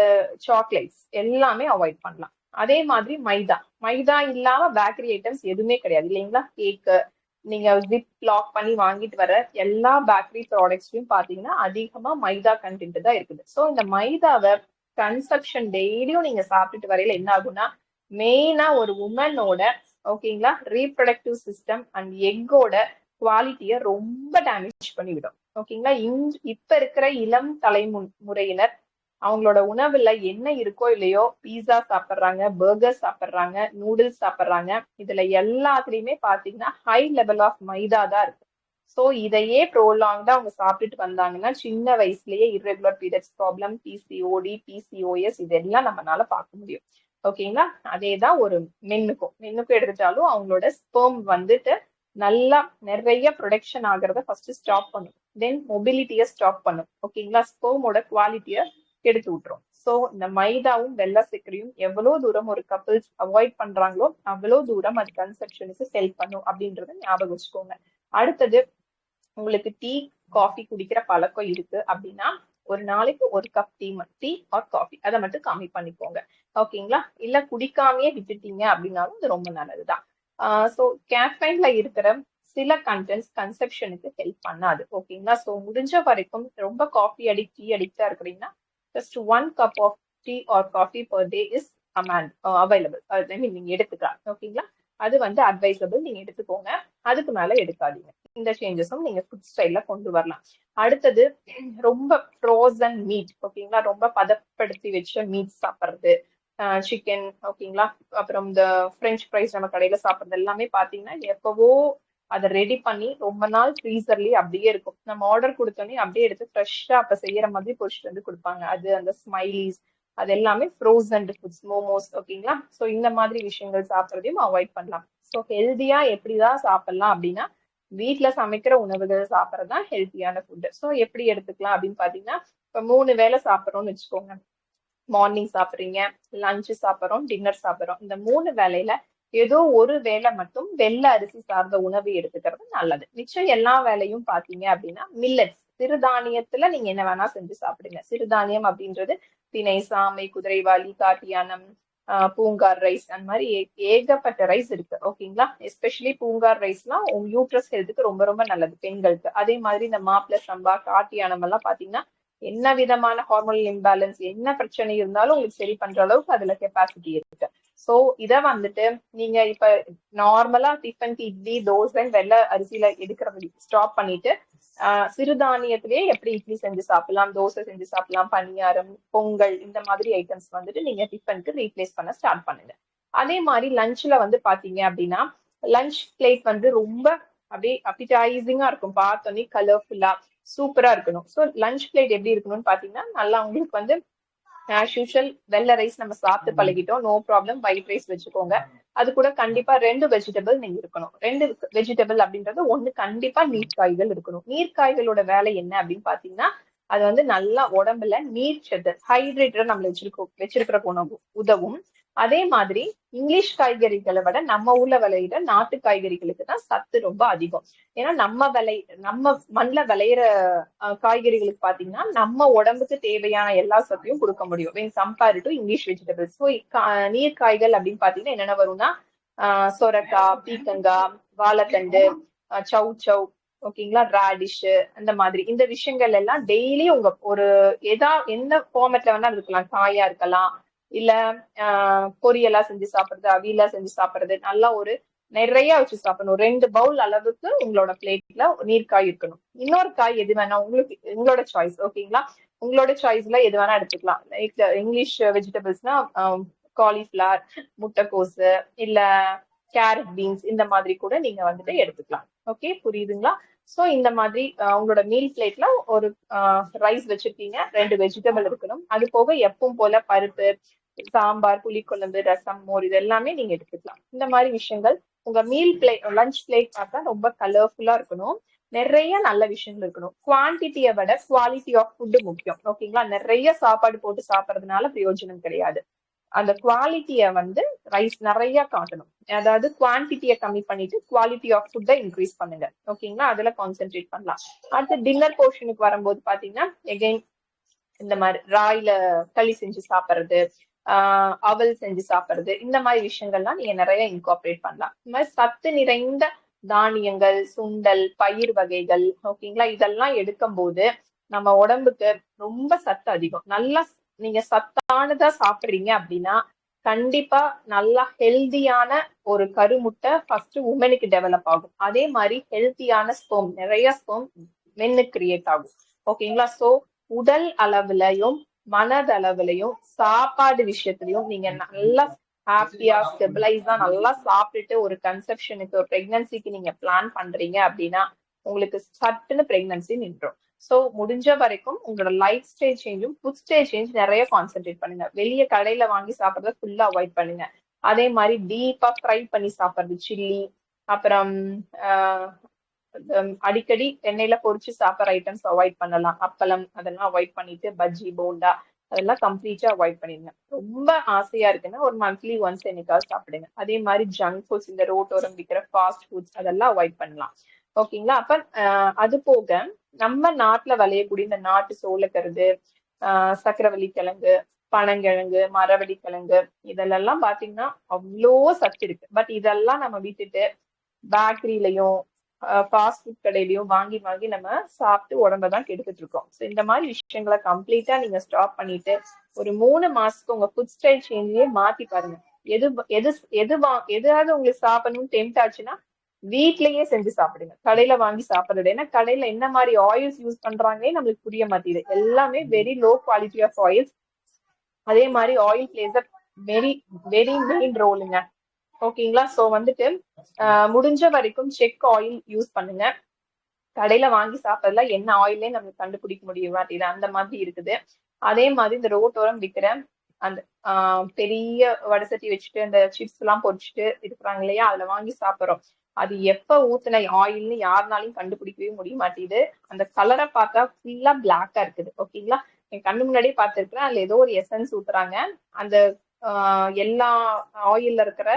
சாக்லேட்ஸ் எல்லாமே அவாய்ட் பண்ணலாம். அதே மாதிரி மைதா இல்லாம பேக்கரி ஐட்டம்ஸ் எதுவுமே கிடையாது இல்லைங்களா? கேக்கு நீங்க ஜிப் லாக் பண்ணி வாங்கிட்டு வர எல்லா பேக்கரி ப்ராடக்ட்ஸ்லயும் பாத்தீங்கன்னா அதிகமா மைதா கண்டென்ட் தான் இருக்குது. ஸோ இந்த மைதாவை கன்சப்ஷன் டெய்லியும் நீங்க சாப்பிட்டுட்டு வரையில என்ன ஆகும்னா மெயினா ஒரு உமனோட ஓகேங்களா ரீப்ரொடக்டிவ் சிஸ்டம் அண்ட் எக்கோட குவாலிட்டியை ரொம்ப டேமேஜ் பண்ணிவிடும். ஓகேங்களா? இப்ப இருக்கிற இளம் தலைமுறையினர் அவங்களோட உணவுல என்ன இருக்கோ இல்லையோ பீஸா சாப்பிட்றாங்க, பர்கர் சாப்பிட்றாங்க, நூடுல்ஸ் சாப்பிட்றாங்க. இதுல எல்லாத்துலயுமே பாத்தீங்கன்னா ஹை லெவல் ஆஃப் மைதா தான் இருக்கு. ஸோ இதையே ப்ரோலாங்கா அவங்க சாப்பிட்டுட்டு வந்தாங்கன்னா சின்ன வயசுலயே irregular periods problem, PCOD, PCOS இதெல்லாம் நம்மளால பார்க்க முடியும். ஓகேங்களா? அதேதான் ஒரு மென்னுக்கும் எடுத்துட்டாலும் அவங்களோட ஸ்பெர்ம் வந்துட்டு நல்லா நிறைய ப்ரொடக்ஷன் ஆகிறத ஃபர்ஸ்ட் ஸ்டாப் பண்ணும், தென் மொபிலிட்டியை ஸ்டாப் பண்ணும். ஓகேங்களா? ஸ்பெர்மோட குவாலிட்டியை எடுத்து விட்டுரும். ஸோ இந்த மைதாவும் வெள்ளை சர்க்கரையும் எவ்வளவு தூரம் ஒரு கப்பிள்ஸ் அவாய்ட் பண்றாங்களோ அவ்வளவு தூரம் அது கன்செப்ஷனுக்கு ஹெல்ப் பண்ணும் அப்படின்றத ஞாபகம் வச்சுக்கோங்க. அடுத்தது உங்களுக்கு டீ காஃபி குடிக்கிற பழக்கம் இருக்கு அப்படின்னா ஒரு நாளைக்கு ஒரு கப் டீ ஆர் காஃபி அதை மட்டும் கம்மி பண்ணிக்கோங்க. ஓகேங்களா? இல்ல குடிக்காமையே விட்டுட்டீங்க அப்படின்னாலும் அது ரொம்ப நல்லதுதான். ஸோ கேஃபைன்ல இருக்கிற சில கண்டென்ட்ஸ் கன்செப்ஷனுக்கு ஹெல்ப் பண்ணாது. ஓகேங்களா? ஸோ முடிஞ்ச வரைக்கும் ரொம்ப காஃபி அடிக்ட் டீ அடிக்டா இருக்கிறீங்கன்னா just 1 cup of tea or coffee per day is available. I mean நீங்க எடுத்துக்கலாம். ஓகேங்களா? அது வந்து அட்வைசபிள், நீங்க எடுத்துக்கோங்க. அதுக்கு மேல எடுக்காதீங்க. இந்த சேஞ்சஸும் நீங்க ஃபுட் ஸ்டைல்ல கொண்டு வரலாம். அடுத்தது ரொம்ப ஃப்ரோசன் மீட். ஓகேங்களா? ரொம்ப பதப்படுத்தி வச்ச மீட் சாப்பிடுறது, சிக்கன், ஓகேங்களா? அப்புறம் இந்த பிரெஞ்ச் ஃப்ரைஸ் நம்ம கடையில சாப்பிடுறது எல்லாமே பாத்தீங்கன்னா எப்பவோ அதை ரெடி பண்ணி ரொம்ப நாள் ஃப்ரீசர்லயே அப்படியே இருக்கும். நம்ம ஆர்டர் கொடுத்தோன்னே அப்படியே எடுத்து ஃப்ரெஷ்ஷா அப்ப செய்யற மாதிரி பொரிச்சுட்டு வந்து கொடுப்பாங்க. அது அந்த ஸ்மைலிஸ் அது எல்லாமே ஃப்ரோசன் ஃபுட்ஸ், மோமோஸ். ஓகேங்களா? ஸோ இந்த மாதிரி விஷயங்கள் சாப்பிட்றதையும் அவாய்ட் பண்ணலாம். ஸோ ஹெல்தியா எப்படிதான் சாப்பிடலாம் அப்படின்னா வீட்டுல சமைக்கிற உணவுகள் சாப்பிட்றதுதான் ஹெல்த்தியான ஃபுட். ஸோ எப்படி எடுத்துக்கலாம் அப்படின்னு பாத்தீங்கன்னா இப்ப 3 வேளை சாப்பிட்றோம்னு வச்சுக்கோங்க. மார்னிங் சாப்பிட்றீங்க, லஞ்சு சாப்பிட்றோம், டின்னர் சாப்பிட்றோம். இந்த 3 வேளையில ஏதோ ஒரு வேளை மட்டும் வெள்ளை அரிசி சார்ந்த உணவு எடுத்துக்கிறது நல்லது. மிச்சம் எல்லா வேலையும் பாத்தீங்க அப்படின்னா மில்லட்ஸ், சிறுதானியத்துல நீங்க என்ன வேணா செஞ்சு சாப்பிடுங்க. சிறுதானியம் அப்படின்றது திணை, சாமை, குதிரைவாலி, காட்டியானம், பூங்கார் ரைஸ், அந்த மாதிரி ஏகப்பட்ட ரைஸ் இருக்கு. ஓகேங்களா? எஸ்பெஷலி பூங்கார் ரைஸ்லாம் உங்க யூட்ரஸ் ஹெல்த்துக்கு ரொம்ப ரொம்ப நல்லது பெண்களுக்கு. அதே மாதிரி இந்த மாப்பிள சம்பா, காட்டியானம் எல்லாம் பாத்தீங்கன்னா என்ன விதமான ஹார்மோனல் இம்பேலன்ஸ், என்ன பிரச்சனை இருந்தாலும் உங்களுக்கு சரி பண்ற அளவுக்கு அதுல கெப்பாசிட்டி இருக்கு. சோ இத வந்துட்டு நீங்க இப்ப நார்மலா டிஃபன், இட்லி, தோசை, வெள்ளை அரிசியில எடுக்கிறது ஸ்டாப் பண்ணிட்டு சிறுதானியத்திலேயே எப்படி இட்லி செஞ்சு சாப்பிடலாம், தோசை செஞ்சு சாப்பிடலாம், பணியாரம், பொங்கல், இந்த மாதிரி ஐட்டம்ஸ் வந்துட்டு நீங்க டிஃபனுக்கு ரீப்ளேஸ் பண்ண ஸ்டார்ட் பண்ணுங்க. அதே மாதிரி லஞ்ச்ல வந்து பாத்தீங்க அப்படின்னா லஞ்ச் பிளேட் வந்து ரொம்ப அப்படியே அப்பிடைசிங்கா இருக்கும். பார்த்தோன்னே கலர்ஃபுல்லா சூப்பரா இருக்கணும். ஸோ லஞ்ச் பிளேட் எப்படி இருக்கணும்னு பாத்தீங்கன்னா நல்லா உங்களுக்கு வந்து ஆஸ் யூஷுவல் வெள்ளை ரைஸ் நம்ம சாப்பிட்டு பழகிட்டோம், நோ ப்ராப்ளம், ஒயிட் ரைஸ் வச்சுக்கோங்க. அது கூட கண்டிப்பா 2 வெஜிடபிள் நீங்க இருக்கணும். 2 வெஜிடபிள் அப்படின்றது ஒண்ணு கண்டிப்பா நீர்க்காய்கள் இருக்கணும். நீர்க்காய்களோட வேலை என்ன அப்படின்னு பாத்தீங்கன்னா அது வந்து நல்லா உடம்புல நீர் சத்து ஹைட்ரேட்டட் நம்மள வச்சிருக்கிற உதவும். அதே மாதிரி இங்கிலீஷ் காய்கறிகளை விட நம்ம ஊர்ல விளையிற நாட்டு காய்கறிகளுக்கு தான் சத்து ரொம்ப அதிகம். ஏன்னா நம்ம மண்ணில் விளையிற காய்கறிகளுக்கு பாத்தீங்கன்னா நம்ம உடம்புக்கு தேவையான எல்லா சத்தையும் கொடுக்க முடியும் when compared to English vegetables. So நீர் காய்கள் அப்படின்னு பாத்தீங்கன்னா என்னென்ன வரும்னா சொரக்காய், பீக்கங்காய், வாழைத்தண்டு, சவு சவு, ஓகேங்களா, ராடிஷ், அந்த மாதிரி இந்த விஷயங்கள் எல்லாம் டெய்லி உங்க ஒரு எந்த ஃபார்மேட்ல வேணா இருக்கலாம். காயா இருக்கலாம், இல்ல பொரியலா செஞ்சு சாப்பிடுறது, அவியலா செஞ்சு சாப்பிடுறது, நல்லா ஒரு நிறைய வச்சு சாப்பிடணும். 2 பவுல் அளவுக்கு உங்களோட பிளேட்ல நீர்க்காய் இருக்கணும். இன்னொரு காய் எது வேணா உங்களோட சாய்ஸ். ஓகேங்களா? உங்களோட சாய்ஸ்ல எது வேணா எடுத்துக்கலாம். லைக் இங்கிலீஷ் வெஜிடபிள்ஸ்னா காலிஃபிளவர், முட்டைக்கோசு, இல்ல கேரட், பீன்ஸ், இந்த மாதிரி கூட நீங்க வந்துட்டு எடுத்துக்கலாம். ஓகே, புரியுதுங்களா? சோ இந்த மாதிரி உங்களோட மீல் பிளேட்ல ஒரு ரைஸ் வச்சிருக்கீங்க, 2 வெஜிடபிள் இருக்கணும். அது போக எப்பவும் போல பருப்பு, சாம்பார், புளிக்குழம்பு, ரசம், மோர், இது எல்லாமே நீங்க எடுத்துக்கலாம். இந்த மாதிரி விஷயங்கள் உங்க மீல் பிளேட், லஞ்ச் பிளேட் பார்த்தா ரொம்ப கலர்ஃபுல்லா இருக்கணும். நிறைய நல்ல விஷயங்கள் இருக்கணும். குவான்டிட்டியை விட குவாலிட்டி ஆஃப் ஃபுட் முக்கியம். ஓகேங்களா? நிறைய சாப்பாடு போட்டு சாப்பிடறதுனால பிரயோஜனம் கிடையாது. அந்த குவாலிட்டியை வந்து ரைஸ் நிறைய காட்டணும். அதாவது குவான்டிட்டியை கம்மி பண்ணிட்டு குவாலிட்டி ஆஃப் ஃபுட்டை இன்க்ரீஸ் பண்ணுங்க. ஓகேங்களா? அதுல கான்சென்ட்ரேட் பண்ணலாம். அடுத்து டின்னர் போர்ஷனுக்கு வரும்போது பாத்தீங்கன்னா எகைன் இந்த மாதிரி ராயில களி செஞ்சு சாப்பிடுறது, அவல் செஞ்சு சாப்பிடுறது, இந்த மாதிரி விஷயங்கள்லாம் நீங்க நிறைய இன்கார்பரேட் பண்ணலாம். இந்த மாதிரி சத்து நிறைந்த தானியங்கள், சுண்டல், பயிர் வகைகள், ஓகேங்களா, இதெல்லாம் எடுக்கும் போது நம்ம உடம்புக்கு ரொம்ப சத்து அதிகம். நல்லா நீங்க சத்தானதா சாப்பிடுறீங்க அப்படின்னா கண்டிப்பா நல்லா ஹெல்தியான ஒரு கருமுட்டை ஃபர்ஸ்ட் உமனுக்கு டெவலப் ஆகும். அதே மாதிரி ஹெல்த்தியான ஸ்பெர்ம், நிறைய ஸ்பெர்ம் மென்னுக்கு கிரியேட் ஆகும். ஓகேங்களா? சோ உடல் அளவுலயும் மனதளவுலயும் சாப்பாடு விஷயத்திலயும் நீங்க நல்லா ஹாப்பியா ஸ்டெபிளைஸா நல்லா சாப்பிட்டுட்டு ஒரு கன்செப்ஷனுக்கு, ஒரு பிரெக்னன்சிக்கு நீங்க பிளான் பண்றீங்க அப்படின்னா உங்களுக்கு சட்டுன்னு பிரெக்னன்சி நின்றும். சோ முடிஞ்ச வரைக்கும் உங்களோட லைஃப் ஸ்டைல் சேஞ்சும் ஃபுட் ஸ்டைல் சேஞ்ச் நிறைய கான்சென்ட்ரேட் பண்ணுங்க. வெளியே கடையில வாங்கி சாப்பிட்றத ஃபுல்லா அவாய்ட் பண்ணுங்க. அதே மாதிரி டீப்பா ஃப்ரை பண்ணி சாப்பிடுறது, சில்லி, அப்புறம் அடிக்கடி எண்ணெயில பொரிச்சு சாப்பிட்ற ஐட்டம்ஸ் அவாய்ட் பண்ணலாம். அப்பளம் அதெல்லாம் அவாய்ட் பண்ணிட்டு பஜ்ஜி, போண்டா அதெல்லாம் கம்ப்ளீட்டா அவாய்ட் பண்ணிடுங்க. ரொம்ப ஆசையா இருக்குன்னா ஒரு மந்த்லி ஒன்ஸ் என்னைக்காவது சாப்பிடுங்க. அதே மாதிரி ஜங்க் ஃபுட்ஸ், இந்த ரோட்டோரம் விற்கிற ஃபாஸ்ட் ஃபுட்ஸ் அதெல்லாம் அவாய்ட் பண்ணலாம். ஓகேங்களா? அப்ப அது போக நம்ம நாட்டுல விளையக்கூடிய இந்த நாட்டு சோளக்கருது, சக்கரவள்ளி கிழங்கு, பனங்கிழங்கு, மரவள்ளி கிழங்கு, இதெல்லாம் பாத்தீங்கன்னா அவ்வளோ சத்து இருக்கு. பட் இதெல்லாம் நம்ம விட்டுட்டு பேக்கரியிலையும் ஃபாஸ்ட் ஃபுட் கடையிலையும் வாங்கி வாங்கி நம்ம சாப்பிட்டு உடம்பதான் கெடுத்துட்டு இருக்கோம். ஸோ இந்த மாதிரி விஷயங்களை கம்ப்ளீட்டா நீங்க ஸ்டாப் பண்ணிட்டு ஒரு 3 மாசத்துக்கு உங்க ஃபுட் ஸ்டைல் சேஞ்சே மாத்தி பாருங்க. எது எது எது எதாவது உங்களுக்கு சாப்பிடணும்னு டெம்ட் ஆச்சுன்னா வீட்லயே செஞ்சு சாப்பிடுங்க. கடையில வாங்கி சாப்பிடுறது. ஏன்னா கடையில என்ன மாதிரி ஆயில்ஸ் யூஸ் பண்றாங்கன்னே நம்மளுக்கு புரிய மாட்டேங்குது. எல்லாமே very low quality of oils. அதே மாதிரி oil plays a very very main ரோலுங்க. ஓகேங்களா? சோ வந்துட்டு முடிஞ்ச வரைக்கும் செக் ஆயில் யூஸ் பண்ணுங்க. கடையில வாங்கி சாப்பிடறதுல என்ன ஆயிலே நம்மளுக்கு கண்டுபிடிக்க முடிய மாட்டேங்குது, அந்த மாதிரி இருக்குது. அதே மாதிரி இந்த ரோட்டோரம் விற்கிற அந்த பெரிய வடசட்டி வச்சுட்டு அந்த சிப்ஸ் எல்லாம் பொரிச்சுட்டு இருக்கிறாங்க இல்லையா, அதுல வாங்கி சாப்பிடுறோம். அது எப்ப ஊத்துன ஆயில்னு யாருனாலையும் கண்டுபிடிக்கவே முடிய மாட்டேங்குது. அந்த கலரை பார்த்தா ஃபுல்லா பிளாக்கா இருக்குது. ஓகேங்களா? என் கண்ணு முன்னாடியே பார்த்திருக்கிறேன். அதுல ஏதோ ஒரு எசன்ஸ் ஊத்துறாங்க. அந்த எல்லா ஆயில்ல இருக்கிற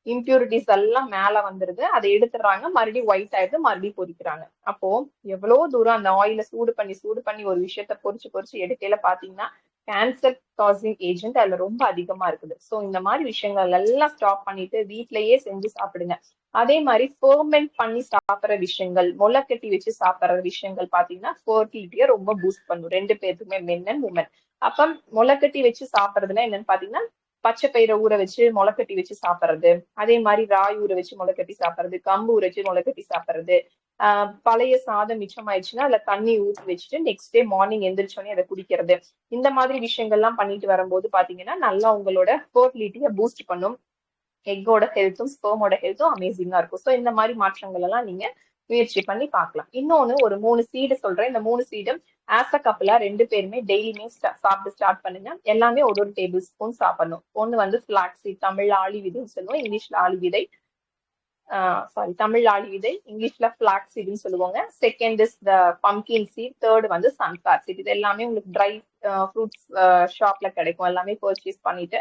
இம்பியூரிட்டிஸ் எல்லாம் மேல வந்துருது. அதை எடுத்துடுறாங்க, மறுபடியும் ஒயிட் ஆயிடுது, மறுபடியும் பொரிக்கிறாங்க. அப்போ எவ்வளவு தூரம் அந்த ஆயில சூடு பண்ணி ஒரு விஷயத்த பொரிச்சு எடுக்கையில பாத்தீங்கன்னா கேன்சர் காசிங் ஏஜென்ட் அதுல ரொம்ப அதிகமா இருக்குது. சோ இந்த மாதிரி விஷயங்கள் எல்லாம் ஸ்டாப் பண்ணிட்டு வீட்லயே செஞ்சு சாப்பிடுங்க. அதே மாதிரி ஃபெர்மெண்ட் பண்ணி சாப்பிடுற விஷயங்கள், முளை கட்டி வச்சு சாப்பிடுற விஷயங்கள் பாத்தீங்கன்னா ஃபெர்டிலிட்டியை ரொம்ப பூஸ்ட் பண்ணும் 2 பேருக்குமே, மென் அண்ட் உமன். அப்ப முளை கட்டி வச்சு சாப்பிடுறதுன்னா என்னன்னு பாத்தீங்கன்னா பச்சை பயிரை ஊற வச்சு முளைக்கட்டி வச்சு சாப்பிடுறது, அதே மாதிரி ராய் ஊற வச்சு முளைக்கட்டி சாப்பிடுறது, கம்பு ஊற வச்சு முளைக்கட்டி சாப்பிடுறது, பழைய சாதம் மிச்சம் ஆயிடுச்சுன்னா அதுல தண்ணி ஊற்றி வச்சுட்டு நெக்ஸ்ட் டே மார்னிங் எந்திரிச்சோடனே அதை குடிக்கிறது. இந்த மாதிரி விஷயங்கள்லாம் பண்ணிட்டு வரும்போது பாத்தீங்கன்னா நல்லா உங்களோட ஃபெர்டிலிட்டியை பூஸ்ட் பண்ணும். எக்கோட ஹெல்த்தும் ஸ்பெர்மோட ஹெல்த்தும் அமேசிங்கா இருக்கும். ஸோ இந்த மாதிரி மாற்றங்கள் எல்லாம் நீங்க முயற்சி பண்ணி பார்க்கலாம். இன்னொன்னு ஒரு 3 சீடு சொல்றேன். இந்த 3 சீடும் ஆஸ் அ கப்பலா 2 பேருமே டெய்லியுமே சாப்பிட்டு ஸ்டார்ட் பண்ணுங்க. எல்லாமே ஒரு டேபிள் ஸ்பூன் சாப்பிடணும். ஒண்ணு வந்து பிளாக் சீட், தமிழ்ல ஆளி விதைன்னு சொல்லுவோம், இங்கிலீஷ்ல ஆளி விதை. தமிழ் ஆளி விதை, இங்கிலீஷ்ல பிளாக் சீட்னு சொல்லுவாங்க. Second is the pumpkin seat, third வந்து சன்ஃபிளவர் சீட். இது எல்லாமே உங்களுக்கு ட்ரை ஃப்ரூட்ஸ் ஷாப்ல கிடைக்கும். எல்லாமே பர்ச்சேஸ் பண்ணிட்டு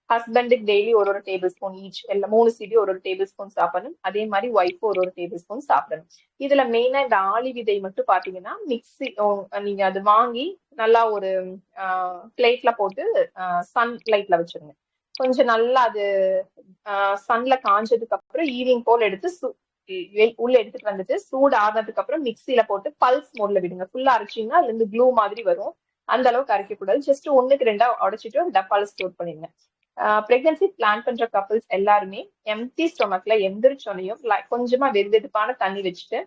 ஹஸ்பண்டுக்கு டெய்லி ஒரு டேபிள் ஸ்பூன் ஈச், எல்லாம் 3 சீடி ஒரு டேபிள் ஸ்பூன் சாப்பிடணும். அதே மாதிரி ஒய்ஃப் ஒரு டேபிள் ஸ்பூன் சாப்பிடணும். இதுல மெயினா இந்த ஆளி விதை மட்டும் பாத்தீங்கன்னா மிக்ஸி நீங்க அது வாங்கி நல்லா ஒரு பிளேட்ல போட்டு சன் லைட்ல வச்சிருங்க. கொஞ்சம் நல்லா அது சன்ல காஞ்சதுக்கு அப்புறம் ஈவினிங் போல் எடுத்து உள்ள எடுத்துட்டு வந்துட்டு சூடு ஆனதுக்கு அப்புறம் மிக்சியில போட்டு பல்ஸ் மோட்ல விடுங்க. ஃபுல்லா அரைச்சிங்கன்னா அதுல இருந்து க்ளூ மாதிரி வரும். அந்த அளவுக்கு அரைக்க கூடாது. ஜஸ்ட் 1க்கு 2 உடைச்சிட்டு டப்பால ஸ்டோர் பண்ணிடுங்க. பிரெக்னன்சி பிளான் பண்ற கப்பிள்ஸ் எல்லாருமே எம்டி ஸ்டொமக்ல எந்திரிச்சோனையும் கொஞ்சமா வெதுவெதுப்பான தண்ணி வச்சுட்டு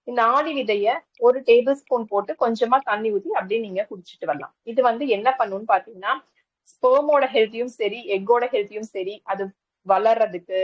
இந்த ஆளி விதைய ஒரு டேபிள் ஸ்பூன் போட்டு கொஞ்சமா தண்ணி ஊற்றி அப்படியே நீங்க குடிச்சிட்டு வரலாம். இது வந்து என்ன பண்ணுன்னு பாத்தீங்கன்னா ஸ்பெர்மோட ஹெல்த்தியும் சரி, எக்கோட ஹெல்த்தியும் சரி, அது வளர்றதுக்கு,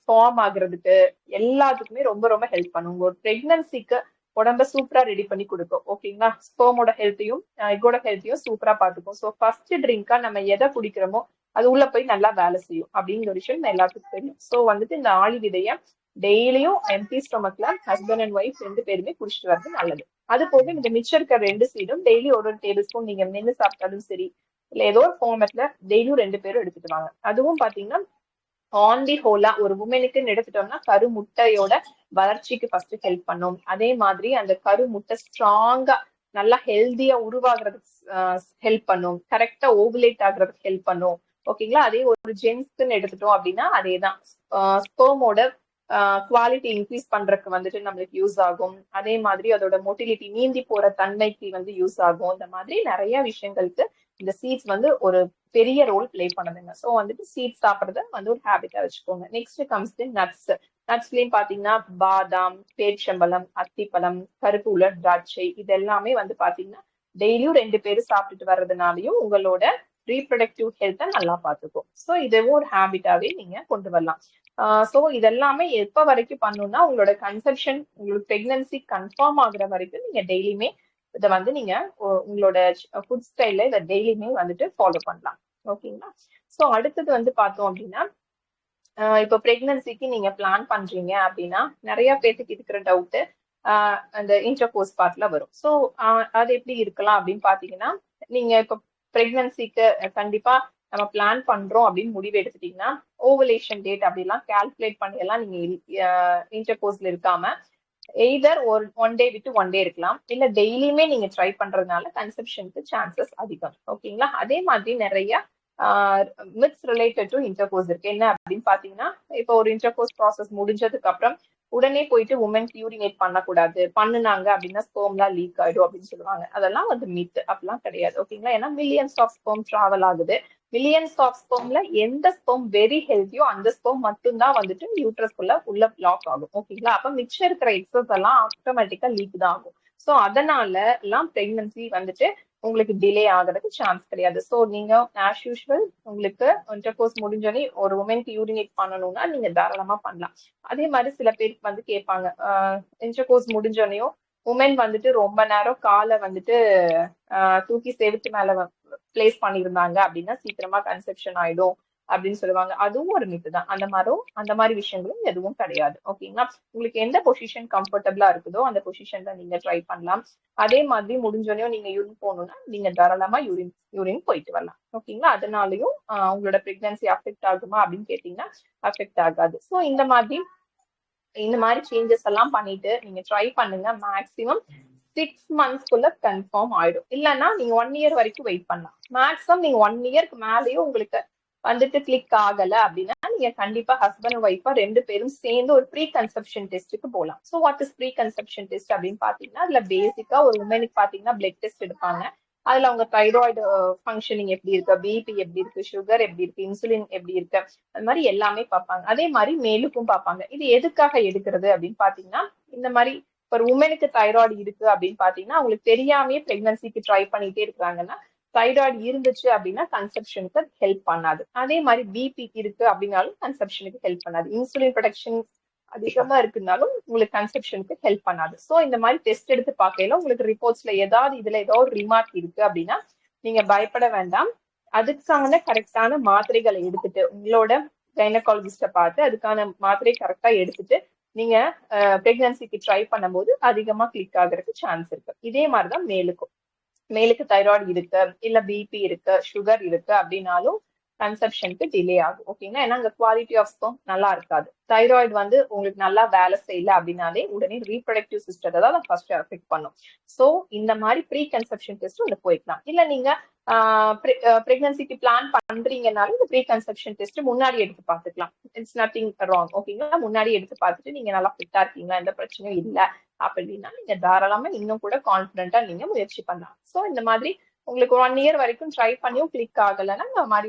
ஃபார்ம் ஆகுறதுக்கு எல்லாத்துக்குமே ரொம்ப ரொம்ப ஹெல்ப் பண்ணும். உங்க ஒரு பிரெக்னன்சிக்கு உடம்ப சூப்பரா ரெடி பண்ணி கொடுக்கும். ஓகேங்களா? ஸ்பெர்மோட ஹெல்த்தையும் எக்கோட ஹெல்த்தையும் சூப்பரா பாத்துக்கும். ஸோ ஃபர்ஸ்ட் ட்ரிங்கா நம்ம எதை குடிக்கிறோமோ அது உள்ள போய் நல்லா வேலை செய்யும் அப்படிங்கிற விஷயம் எல்லாத்துக்கும் தெரியும். ஸோ வந்துட்டு இந்த ஆளி விதைய டெய்லியும் எம்டி ஸ்டொமக்ல ஹஸ்பண்ட் அண்ட் ஒய்ஃப் 2 பேருமே குடிச்சிட்டு வர்றது நல்லது. அது போக இந்த மிச்சம் இருக்க 2 சீடும் டெய்லி ஒரு டேபிள் ஸ்பூன் நீங்க மென்னு சாப்பிட்டாலும் சரி, இல்ல ஏதோ ஒரு ஃபார்மேட்ல டெய்லியும் 2 பேரும் எடுத்துட்டு வாங்க. அதுவும் பாத்தீங்கன்னா ஆன் தி ஹோலா ஒரு உமனுக்குன்னு எடுத்துட்டோம்னா கரு முட்டையோட வளர்ச்சிக்கு ஃபர்ஸ்ட் ஹெல்ப் பண்ணும். அதே மாதிரி அந்த கரு முட்டை ஸ்ட்ராங்கா நல்லா ஹெல்தியா உருவாகிறதுக்கு ஹெல்ப் பண்ணும். கரெக்டா ஓவுலேட் ஆகுறதுக்கு ஹெல்ப் பண்ணும். ஓகேங்களா? அதே ஒரு ஜென்ஸ்க்குன்னு எடுத்துட்டோம் அப்படின்னா அதேதான் ஸ்பெர்மோட குவாலிட்டி இன்க்ரீஸ் பண்றதுக்கு வந்துட்டு நம்மளுக்கு யூஸ் ஆகும். அதே மாதிரி அதோட மொட்டிலிட்டி நீந்தி போற தன்மைக்கு வந்து யூஸ் ஆகும். இந்த மாதிரி நிறைய விஷயங்களுக்கு இந்த சீட்ஸ் வந்து ஒரு பெரிய ரோல் பிளே பண்ணுதுங்க. ஸோ வந்துட்டு சீட்ஸ் சாப்பிட்றத வந்து ஒரு ஹேபிட்டா வச்சுக்கோங்க. Next comes nuts. நட்ஸ்லயும் பாத்தீங்கன்னா பாதாம், பேரிச்சம்பழம், அத்திப்பழம், கருப்பு உலர் திராட்சை, இது எல்லாமே வந்து பாத்தீங்கன்னா டெய்லியும் 2 பேரும் சாப்பிட்டுட்டு வர்றதுனாலயும் உங்களோட ரீப்ரொடக்டிவ் ஹெல்த்தை நல்லா பார்த்துக்கும். ஸோ இதுவும் ஒரு ஹேபிட்டாவே நீங்க கொண்டு வரலாம். ஸோ இதெல்லாமே எப்ப வரைக்கும் பண்ணணும்னா உங்களோட கன்செப்ஷன், உங்களுக்கு பிரெக்னன்சி கன்ஃபார்ம் ஆகுற வரைக்கும் நீங்க டெய்லியுமே இதை வந்து நீங்க உங்களோட ஃபுட் ஸ்டைல்ல இதை டெய்லியுமே வந்துட்டு ஃபாலோ பண்ணலாம். ஓகேங்களா? ஸோ அடுத்தது வந்து பார்த்தோம் அப்படின்னா இப்போ பிரெக்னன்சிக்கு நீங்க பிளான் பண்றீங்க அப்படின்னா நிறைய பேருக்கு இருக்கிற டவுட் அந்த இன்டர்கோர்ஸ் பார்ட்ல வரும். ஸோ அது எப்படி இருக்கலாம் அப்படின்னு பாத்தீங்கன்னா நீங்க இப்போ பிரெக்னன்சிக்கு கண்டிப்பா நம்ம பிளான் பண்றோம் அப்படின்னு முடிவு எடுத்துட்டீங்கன்னா ஓவலேஷன் டேட் அப்படிலாம் கால்குலேட் பண்ணி எல்லாம் நீங்க இன்டர்கோர்ஸ்ல இருக்காம எய்தர் ஒரு ஒன் டே விட்டு ஒன் டே இருக்கலாம், இல்ல டெய்லியுமே நீங்க ட்ரை பண்றதுனால கன்செப்ஷனுக்கு சான்சஸ் அதிகம். ஓகேங்களா? அதே மாதிரி நிறைய மித்ஸ் ரிலேட்டட் டு இன்டர்கோர்ஸ் இருக்கு. என்ன அப்படின்னு பாத்தீங்கன்னா, இப்போ ஒரு இன்டர்கோர்ஸ் ப்ராசஸ் முடிஞ்சதுக்கு அப்புறம் உடனே போயிட்டு உமன் யூரினேட் பண்ணக்கூடாது, பண்ணுனாங்க அப்படின்னா ஸ்பெர்ம்லாம் லீக் ஆயிடும் அப்படின்னு சொல்லுவாங்க. அதெல்லாம் வந்து மித், அப்படிலாம் கிடையாது. ஓகேங்களா? ஏன்னா மில்லியன்ஸ் ஆஃப் ஸ்பெர்ம் டிராவல் ஆகுது. மில்லியன்ஸ் ஆஃப் ஸ்பெர்ம்ல எந்த ஸ்பெர்ம் வெரி ஹெல்த்தியோ அந்த ஸ்பெர்ம் மட்டும்தான் வந்துட்டு யூட்ரஸ்குள்ள உள்ள லாக் ஆகும். ஓகேங்களா? அப்ப மிச்சம் இருக்கிற எக்ஸஸ் எல்லாம் ஆட்டோமேட்டிக்கா லீக் தான் ஆகும். சோ அதனால எல்லாம் பிரெக்னன்சி வந்துட்டு உங்களுக்கு டிலே ஆகிறதுக்கு சான்ஸ் கிடையாது. சோ நீங்க ஆஸ் யூஷுவல் உங்களுக்கு இன்டர்கோர்ஸ் முடிஞ்சோடனே ஒரு உமனுக்கு யூரினேட் பண்ணணும்னா நீங்க தாராளமா பண்ணலாம். அதே மாதிரி சில பேருக்கு வந்து கேட்பாங்க, இன்டர்கோர்ஸ் முடிஞ்சோடனையும் உமன் வந்துட்டு ரொம்ப நேரம் காலை வந்துட்டு தூக்கி செவுத்து மேல பிளேஸ் பண்ணியிருந்தாங்க அப்படின்னா சீக்கிரமா கன்செப்ஷன் ஆயிடும் அப்படின்னு சொல்லுவாங்க. அதுவும் ஒரு மித்து தான். அந்த மாதிரி விஷயங்களும் எதுவும் கிடையாது. ஓகேங்களா? உங்களுக்கு எந்த பொசிஷன் கம்ஃபர்டபுளா இருக்குதோ அந்த பொசிஷன்ல நீங்க ட்ரை பண்ணலாம். அதே மாதிரி முடிஞ்சோடனையும் நீங்க யூரின் போகணும்னா நீங்க தாராளமா யூரின் போயிட்டு வரலாம். ஓகேங்களா? அதனாலயும் உங்களோட பிரெக்னன்சி அஃபெக்ட் ஆகுமா அப்படின்னு கேட்டீங்கன்னா அஃபெக்ட் ஆகாது. ஸோ இந்த மாதிரி சேஞ்சஸ் எல்லாம் பண்ணிட்டு நீங்க ட்ரை பண்ணுங்க. மேக்ஸிமம் 6 monthsக்குள்ள கன்ஃபார்ம் ஆயிடும். இல்லைன்னா நீங்க 1 year வரைக்கும் வெயிட் பண்ணலாம். மேக்ஸிமம் நீங்க 1 yearக்கு மேலேயும் உங்களுக்கு வந்துட்டு கிளிக் ஆகல அப்படின்னா நீங்க கண்டிப்பா ஹஸ்பண்ட் அண்ட் ஒய்ஃபா 2 பேரும் சேர்ந்து ஒரு ப்ரீ கன்செப்ஷன் டெஸ்ட்டுக்கு போகலாம். So what is preconception test அப்படின்னு பாத்தீங்கன்னா, அதுல பேசிக்கா ஒரு உமனுக்கு பாத்தீங்கன்னா பிளட் டெஸ்ட் எடுப்பாங்க. அதுல அவங்க தைராய்டு ஃபங்க்ஷனிங் எப்படி இருக்கு, பிபி எப்படி இருக்கு, சுகர் எப்படி இருக்கு, இன்சுலின் எப்படி இருக்கு, அது மாதிரி எல்லாமே பார்ப்பாங்க. அதே மாதிரி மேலுக்கும் பார்ப்பாங்க. இது எதுக்காக எடுக்கிறது அப்படின்னு பாத்தீங்கன்னா, இந்த மாதிரி ஒரு உமனுக்கு தைராய்டு இருக்கு அப்படின்னு பாத்தீங்கன்னா அவங்களுக்கு தெரியாமயே பிரெக்னன்சிக்கு ட்ரை பண்ணிட்டே இருக்கிறாங்கன்னா தைராய்டு இருந்துச்சு அப்படின்னா கன்செப்ஷனுக்கு ஹெல்ப் பண்ணாது. அதே மாதிரி பிபி இருக்கு அப்படின்னாலும் கன்செப்ஷனுக்கு ஹெல்ப் பண்ணாது. இன்சுலின் ப்ரொடக்ஷன் அதிகமா இருக்குனாலும் உங்களுக்கு கன்செப்ஷனுக்கு ஹெல்ப் பண்ணாது. சோ இந்த மாதிரி டெஸ்ட் எடுத்து பார்க்கையில உங்களுக்கு ரிப்போர்ட்ஸ்ல இதுல ஏதாவது ஒரு ரிமார்க் இருக்கு அப்படின்னா நீங்க பயப்பட வேண்டாம். அதுக்கான கரெக்டான மாத்திரைகளை எடுத்துட்டு உங்களோட கைனகாலஜிஸ்ட பார்த்து அதுக்கான மாத்திரை கரெக்டா எடுத்துட்டு நீங்க பிரெக்னன்சிக்கு ட்ரை பண்ணும்போது அதிகமா கிளிக் ஆகுறதுக்கு சான்ஸ் இருக்கு. இதே மாதிரிதான் மேலுக்கு தைராய்டு இருக்கு, இல்ல பிபி இருக்கு, சுகர் இருக்கு அப்படின்னாலும் கன்செப்ஷனுக்கு டிலே ஆகும். ஓகேங்களா? ஏன்னா அங்க குவாலிட்டி ஆஃப் ஸ்பெர்ம் நல்லா இருக்காது. தைராய்டு வந்து உங்களுக்கு நல்லா வேலை செய்யல அப்படின்னாலே உடனே ரீப்ரொடக்டிவ் சிஸ்டத்தை தான் ஃபர்ஸ்ட் அஃபெக்ட் பண்ணும். சோ இந்த மாதிரி ப்ரீ கன்செப்ஷன் டெஸ்ட் வந்து போய்க்கலாம். இல்ல நீங்க பிரெக்னன்சிக்கு பிளான் பண்றீங்கனாலும் இந்த ப்ரீ கன்செப்ஷன் டெஸ்ட் முன்னாடி எடுத்து பார்த்துக்கலாம். It's nothing wrong. ஓகேங்களா? முன்னாடி எடுத்து பார்த்துட்டு நீங்க நல்லா ஃபிட்டா இருக்கீங்களா, எந்த பிரச்சனையும் இல்லை அப்படின்னா நீங்க தாராளமா இன்னும் கூட கான்பிடென்டா நீங்க முயற்சி பண்ணலாம். சோ இந்த மாதிரி உங்களுக்கு 1 year வரைக்கும் ட்ரை பண்ணியும் கிளிக் ஆகலைன்னா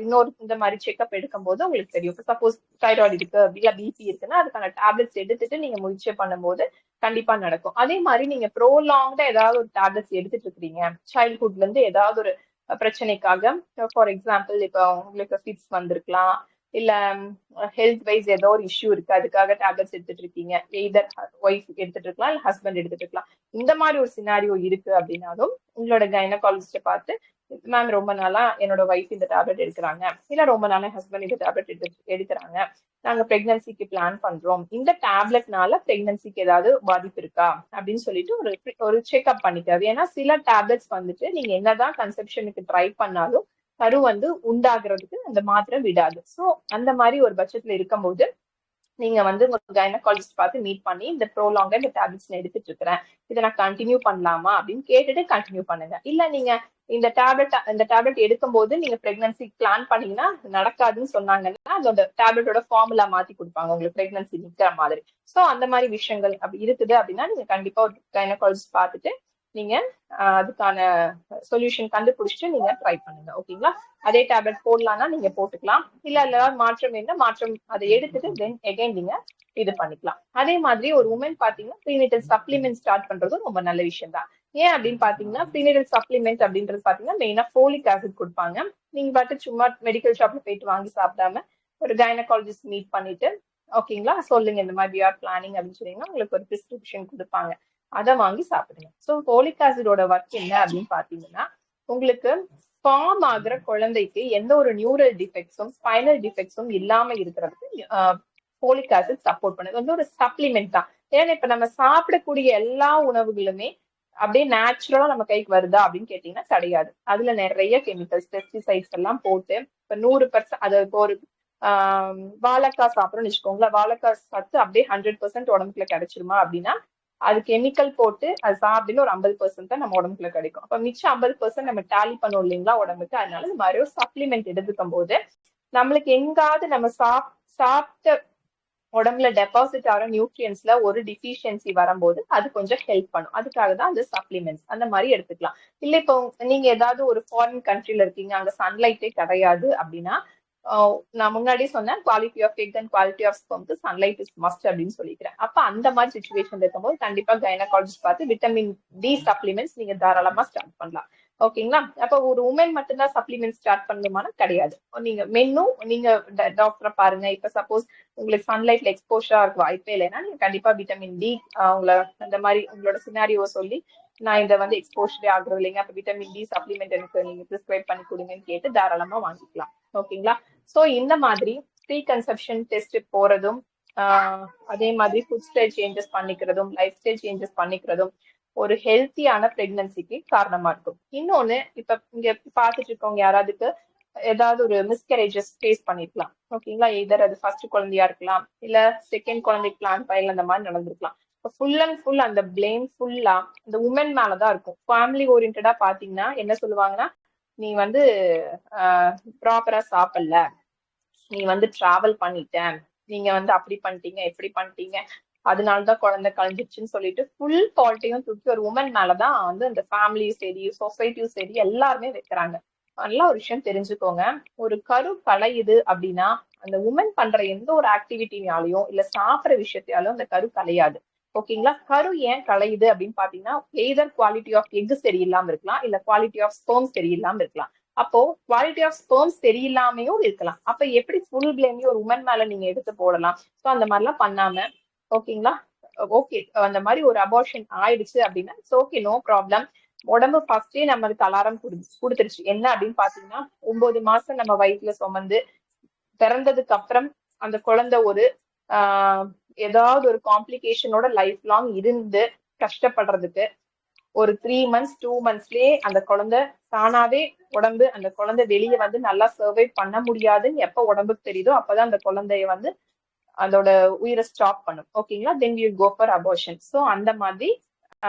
இந்த மாதிரி செக்அப் எடுக்கும் போது உங்களுக்கு தெரியும். சப்போஸ் தைராய்டு இருக்கு, இல்ல பிபி இருக்குன்னா அதுக்கான டேப்லெட்ஸ் எடுத்துட்டு நீங்க முயற்சி பண்ணும்போது கண்டிப்பா நடக்கும். அதே மாதிரி நீங்க ப்ரோலாங்டா ஏதாவது ஒரு டேப்லெட்ஸ் எடுத்துட்டு இருக்கிறீங்க, சைல்ட்ஹுட்ல இருந்து ஏதாவது ஒரு பிரச்சனைக்காக, ஃபார் எக்ஸாம்பிள் இப்போ உங்களுக்கு ஃபிட்ஸ் வந்திருக்கலாம், இல்ல ஹெல்த் வைஸ் ஏதோ ஒரு இஷ்யூ இருக்கு, அதுக்காக டேப்லெட்ஸ் எடுத்துட்டு இருக்கீங்க, எய்தர் ஒய்ஃப் எடுத்துட்டு இருக்கலாம் இல்ல ஹஸ்பண்ட் எடுத்துட்டு இருக்கலாம். இந்த மாதிரி ஒரு சினாரியோ இருக்கு அப்படின்னாலும் உங்களோட கைனகாலஜிஸ்ட பார்த்து, மேம் ரொம்ப நாளா என்னோட ஒய்ஃப் இந்த டேப்லெட் எடுக்கிறாங்க, இல்ல ரொம்ப நாளா ஹஸ்பண்ட் இந்த டேப்லெட் எடுக்கிறாங்க, நாங்க பிரெக்னன்சிக்கு பிளான் பண்றோம், இந்த டேப்லெட்னால பிரெக்னன்சிக்கு ஏதாவது பாதிப்பு இருக்கா அப்படின்னு சொல்லிட்டு ஒரு செக்அப் பண்ணிக்காது. ஏன்னா சில டேப்லெட்ஸ் வந்துட்டு நீங்க என்னதான் கன்செப்ஷனுக்கு ட்ரை பண்ணாலும் கரு வந்து உண்டாகிறதுக்கு அந்த மாத்திரை விடாது. சோ அந்த மாதிரி ஒரு பட்சத்துல இருக்கும்போது நீங்க வந்து உங்க கைனகாலஜிஸ்ட் பார்த்து மீட் பண்ணி இந்த ப்ரோலாங்கா இந்த டேப்லெட்ஸ் நான் எடுத்துட்டு இருக்கிறேன், இதை நான் கண்டினியூ பண்ணலாமா அப்படின்னு கேட்டுட்டு கண்டினியூ பண்ணுங்க. இல்ல நீங்க இந்த டேப்லெட் எடுக்கும் போது நீங்க பிரெக்னன்சி பிளான் பண்ணீங்கன்னா நடக்காதுன்னு சொன்னாங்கன்னா அதோட டேப்லெட்டோட ஃபார்முலா மாத்தி கொடுப்பாங்க உங்களுக்கு பிரெக்னன்சி நிக்கிற மாதிரி. சோ அந்த மாதிரி விஷயங்கள் அப்படி இருக்குது அப்படின்னா நீங்க கண்டிப்பா ஒரு கைனகாலஜிஸ்ட் பார்த்துட்டு நீங்க அதுக்கான சொல்யூஷன் கண்டுபிடிச்சிட்டு நீங்க ட்ரை பண்ணுங்க. ஓகேங்களா? அதே டேப்லெட் போடலாம்னா நீங்க போட்டுக்கலாம், இல்ல மாற்றம் வேணும்னா மாற்றம் அதை எடுத்துட்டு தென் எகைன் நீங்க இது பண்ணிக்கலாம். அதே மாதிரி ஒரு உமன் பாத்தீங்கன்னா ப்ரீநேட்டல் சப்ளிமெண்ட் ஸ்டார்ட் பண்றதும் ரொம்ப நல்ல விஷயம் தான். ஏன் அப்படின்னு பாத்தீங்கன்னா ப்ரீநேட்டல் சப்ளிமெண்ட் அப்படின்றது பாத்தீங்கன்னா மெயினா ஃபோலிக் ஆசிட் கொடுப்பாங்க. நீங்க பாட்டு சும்மா மெடிக்கல் ஷாப்ல போயிட்டு வாங்கி சாப்பிடாம ஒரு கைனகாலஜிஸ்ட் மீட் பண்ணிட்டு ஓகேங்களா சொல்லுங்க இந்த மாதிரி பிளானிங் அப்படின்னு சொன்னீங்கன்னா உங்களுக்கு ஒரு பிரிஸ்கிரிப்ஷன் கொடுப்பாங்க, அதை வாங்கி சாப்பிடுங்க. சோ ஃபோலிக் ஆசிடோட ஒர்க் என்ன அப்படின்னு பாத்தீங்கன்னா உங்களுக்கு ஃபார்ம் ஆகுற குழந்தைக்கு எந்த ஒரு நியூரல் டிஃபெக்ட்ஸும் ஸ்பைனல் டிஃபெக்ட்ஸும் இல்லாம இருக்கிறதுக்கு ஃபோலிக் ஆசிட் சப்போர்ட் பண்ணுது. வந்து ஒரு சப்ளிமெண்ட் தான். ஏன்னா இப்ப நம்ம சாப்பிடக்கூடிய எல்லா உணவுகளுமே அப்படியே நேச்சுரலா நம்ம கைக்கு வருதா அப்படின்னு கேட்டீங்கன்னா கிடையாது. அதுல நிறைய கெமிக்கல்ஸ் பெஸ்டிசைட்ஸ் எல்லாம் போட்டு இப்ப 100% அது இப்போ ஒரு வாழைக்காய் சாப்பிடறோம்னு வச்சுக்கோங்களேன், வாழைக்காய் சத்து அப்படியே 100% உடம்புக்குள்ள கிடைச்சிருமா அப்படின்னா அது கெமிக்கல் போட்டு அது சாப்பிட்டு ஒரு 50% தான் நம்ம உடம்புக்குள்ள கிடைக்கும். அப்ப மிச்சம் 50% நம்ம டேலி பண்ணுவோம் இல்லைங்களா உடம்புக்கு. அதனால இந்த மாதிரி ஒரு சப்ளிமெண்ட் எடுத்துக்கும் போது நம்மளுக்கு எங்காவது நம்ம சாப்பிட்ட உடம்புல டெபாசிட் ஆகிற நியூட்ரியன்ஸ்ல ஒரு டிஃபிஷியன்சி வரும்போது அது கொஞ்சம் ஹெல்ப் பண்ணும். அதுக்காக தான் அந்த சப்ளிமெண்ட்ஸ் அந்த மாதிரி எடுத்துக்கலாம். இல்ல இப்போ நீங்க ஏதாவது ஒரு ஃபாரின் கண்ட்ரில இருக்கீங்க, அங்க சன்லைட்டே கிடையாது அப்படின்னா, நான் முன்னாடி சொன்னேன் quality of egg and quality of ஸ்பெர்ம்க்கு சன்லைட் இஸ் மஸ்ட் அப்படின்னு சொல்லிக்கிறேன். அப்ப அந்த மாதிரி சுச்சுவேஷன் இருக்கும்போது கண்டிப்பா கைனகாலஜிஸ்ட் பார்த்து விட்டமின் டி சப்ளிமெண்ட்ஸ் நீங்க தாராளமா ஸ்டார்ட் பண்ணலாம். ஓகேங்களா? அப்ப ஒரு உமன் மட்டும்தான் சப்ளிமெண்ட் ஸ்டார்ட் பண்ணணுமானா கிடையாது. நீங்க மென்னும் நீங்க டாக்டரை பாருங்க. இப்ப சப்போஸ் உங்களுக்கு சன்லைட்ல எக்ஸ்போஷரா இருக்க வாய்ப்பே இல்லைன்னா நீங்க கண்டிப்பா விட்டமின் டி உங்களை அந்த மாதிரி உங்களோட சினாரியோ சொல்லி நான் இதை வந்து எக்ஸ்போஷரே ஆகுறது இல்லைங்க, அப்ப விட்டமின் டி சப்ளிமெண்ட் எனக்கு நீங்க ப்ரிஸ்கிரைப் பண்ணி கொடுங்கன்னு கேட்டு தாராளமா வாங்கிக்கலாம். ஓகேங்களா? சோ இந்த மாதிரி ப்ரீ கன்செப்ஷன் டெஸ்ட் போறதும் அதே மாதிரி ஃபுட் ஸ்டைல் சேஞ்சஸ் பண்ணிக்கிறதும் லைஃப் ஸ்டைல் சேஞ்சஸ் பண்ணிக்கிறதும் ஒரு ஹெல்த்தியான பிரெக்னன்சிக்கு காரணமா இருக்கும். இன்னொன்னு இப்ப இங்க பாத்துட்டு இருக்கவங்க யாராவதுக்கு ஏதாவது ஒரு மிஸ்கரேஜஸ் ஃபேஸ் பண்ணிருக்கலாம். ஓகேங்களா? எதர் அது ஃபர்ஸ்ட் குழந்தையா இருக்கலாம், இல்ல செகண்ட் குழந்தைக்கு பிளான் பைல் அந்த மாதிரி நடந்திருக்கலாம். ஃபுல் அண்ட் ஃபுல் அந்த பிளேம் ஃபுல்லா அந்த உமன் மேலதான் இருக்கும். ஃபேமிலி ஓரியன்டா பாத்தீங்கன்னா என்ன சொல்லுவாங்கன்னா, நீ வந்து ப்ராப்பரா சாப்பிடல, நீ வந்து டிராவல் பண்ணிட்ட, நீங்க வந்து அப்படி பண்ணிட்டீங்க எப்படி பண்ணிட்டீங்க, அதனாலதான் குழந்தை கழிஞ்சிருச்சுன்னு சொல்லிட்டு ஃபுல் ஃபால்ட்டையும் தூக்கி ஒரு உமன் மேலதான் வந்து அந்த ஃபேமிலியும் சரி சொசைட்டியும் சரி எல்லாருமே வைக்கிறாங்க. நல்ல ஒரு விஷயம் தெரிஞ்சுக்கோங்க, ஒரு கரு கலையுது அப்படின்னா அந்த உமன் பண்ற எந்த ஒரு ஆக்டிவிட்டினாலையும் இல்ல சாப்பிட்ற விஷயத்தாலும் அந்த கரு கலையாது. ஓகேங்களா? கரு ஏன் கலையுது அப்படின்னு பாத்தீங்கன்னா எய்தர் குவாலிட்டி ஆஃப் எக் சரியில்லாம இருக்கலாம், இல்ல குவாலிட்டி ஆஃப் ஸ்பெர்ம் சரியில்லாம இருக்கலாம். அப்போ குவாலிட்டி ஆஃப் ஸ்பெர்ம்ஸ் சரியில்லாமையும் இருக்கலாம். அப்ப எப்படி ஃபுல் பிளேமையும் ஒரு உமன் மேல நீங்க எடுத்து போடலாம்? சோ அந்த மாதிரிலாம் பண்ணாம, ஓகேங்களா, ஓகே அந்த மாதிரி ஒரு அபார்ஷன் ஆயிடுச்சு அப்படின்னா இட்ஸ் ஓகே, நோ ப்ராப்ளம். உடம்பு ஃபர்ஸ்டே நம்மளுக்கு அலாரம் கொடுத்துருச்சு. என்ன அப்படின்னு பாத்தீங்கன்னா 9 மாசம் நம்ம வயிற்றுல சுமந்து பிறந்ததுக்கு அப்புறம் அந்த குழந்தை ஒரு ஏதாவது ஒரு காம்ப்ளிகேஷனோட லைஃப் லாங் இருந்து கஷ்டப்படுறதுக்கு ஒரு 3 months 2 monthsலயே அந்த குழந்தை தானாவே உடம்பு அந்த குழந்தை வெளியே வந்து நல்லா சர்வை பண்ண முடியாதுன்னு எப்ப உடம்புக்கு தெரியுதோ அப்பதான் அந்த குழந்தைய வந்து அதோட உயிரை ஸ்டாப் பண்ணும். ஓகேங்களா? Then you go for abortion. So அந்த மாதிரி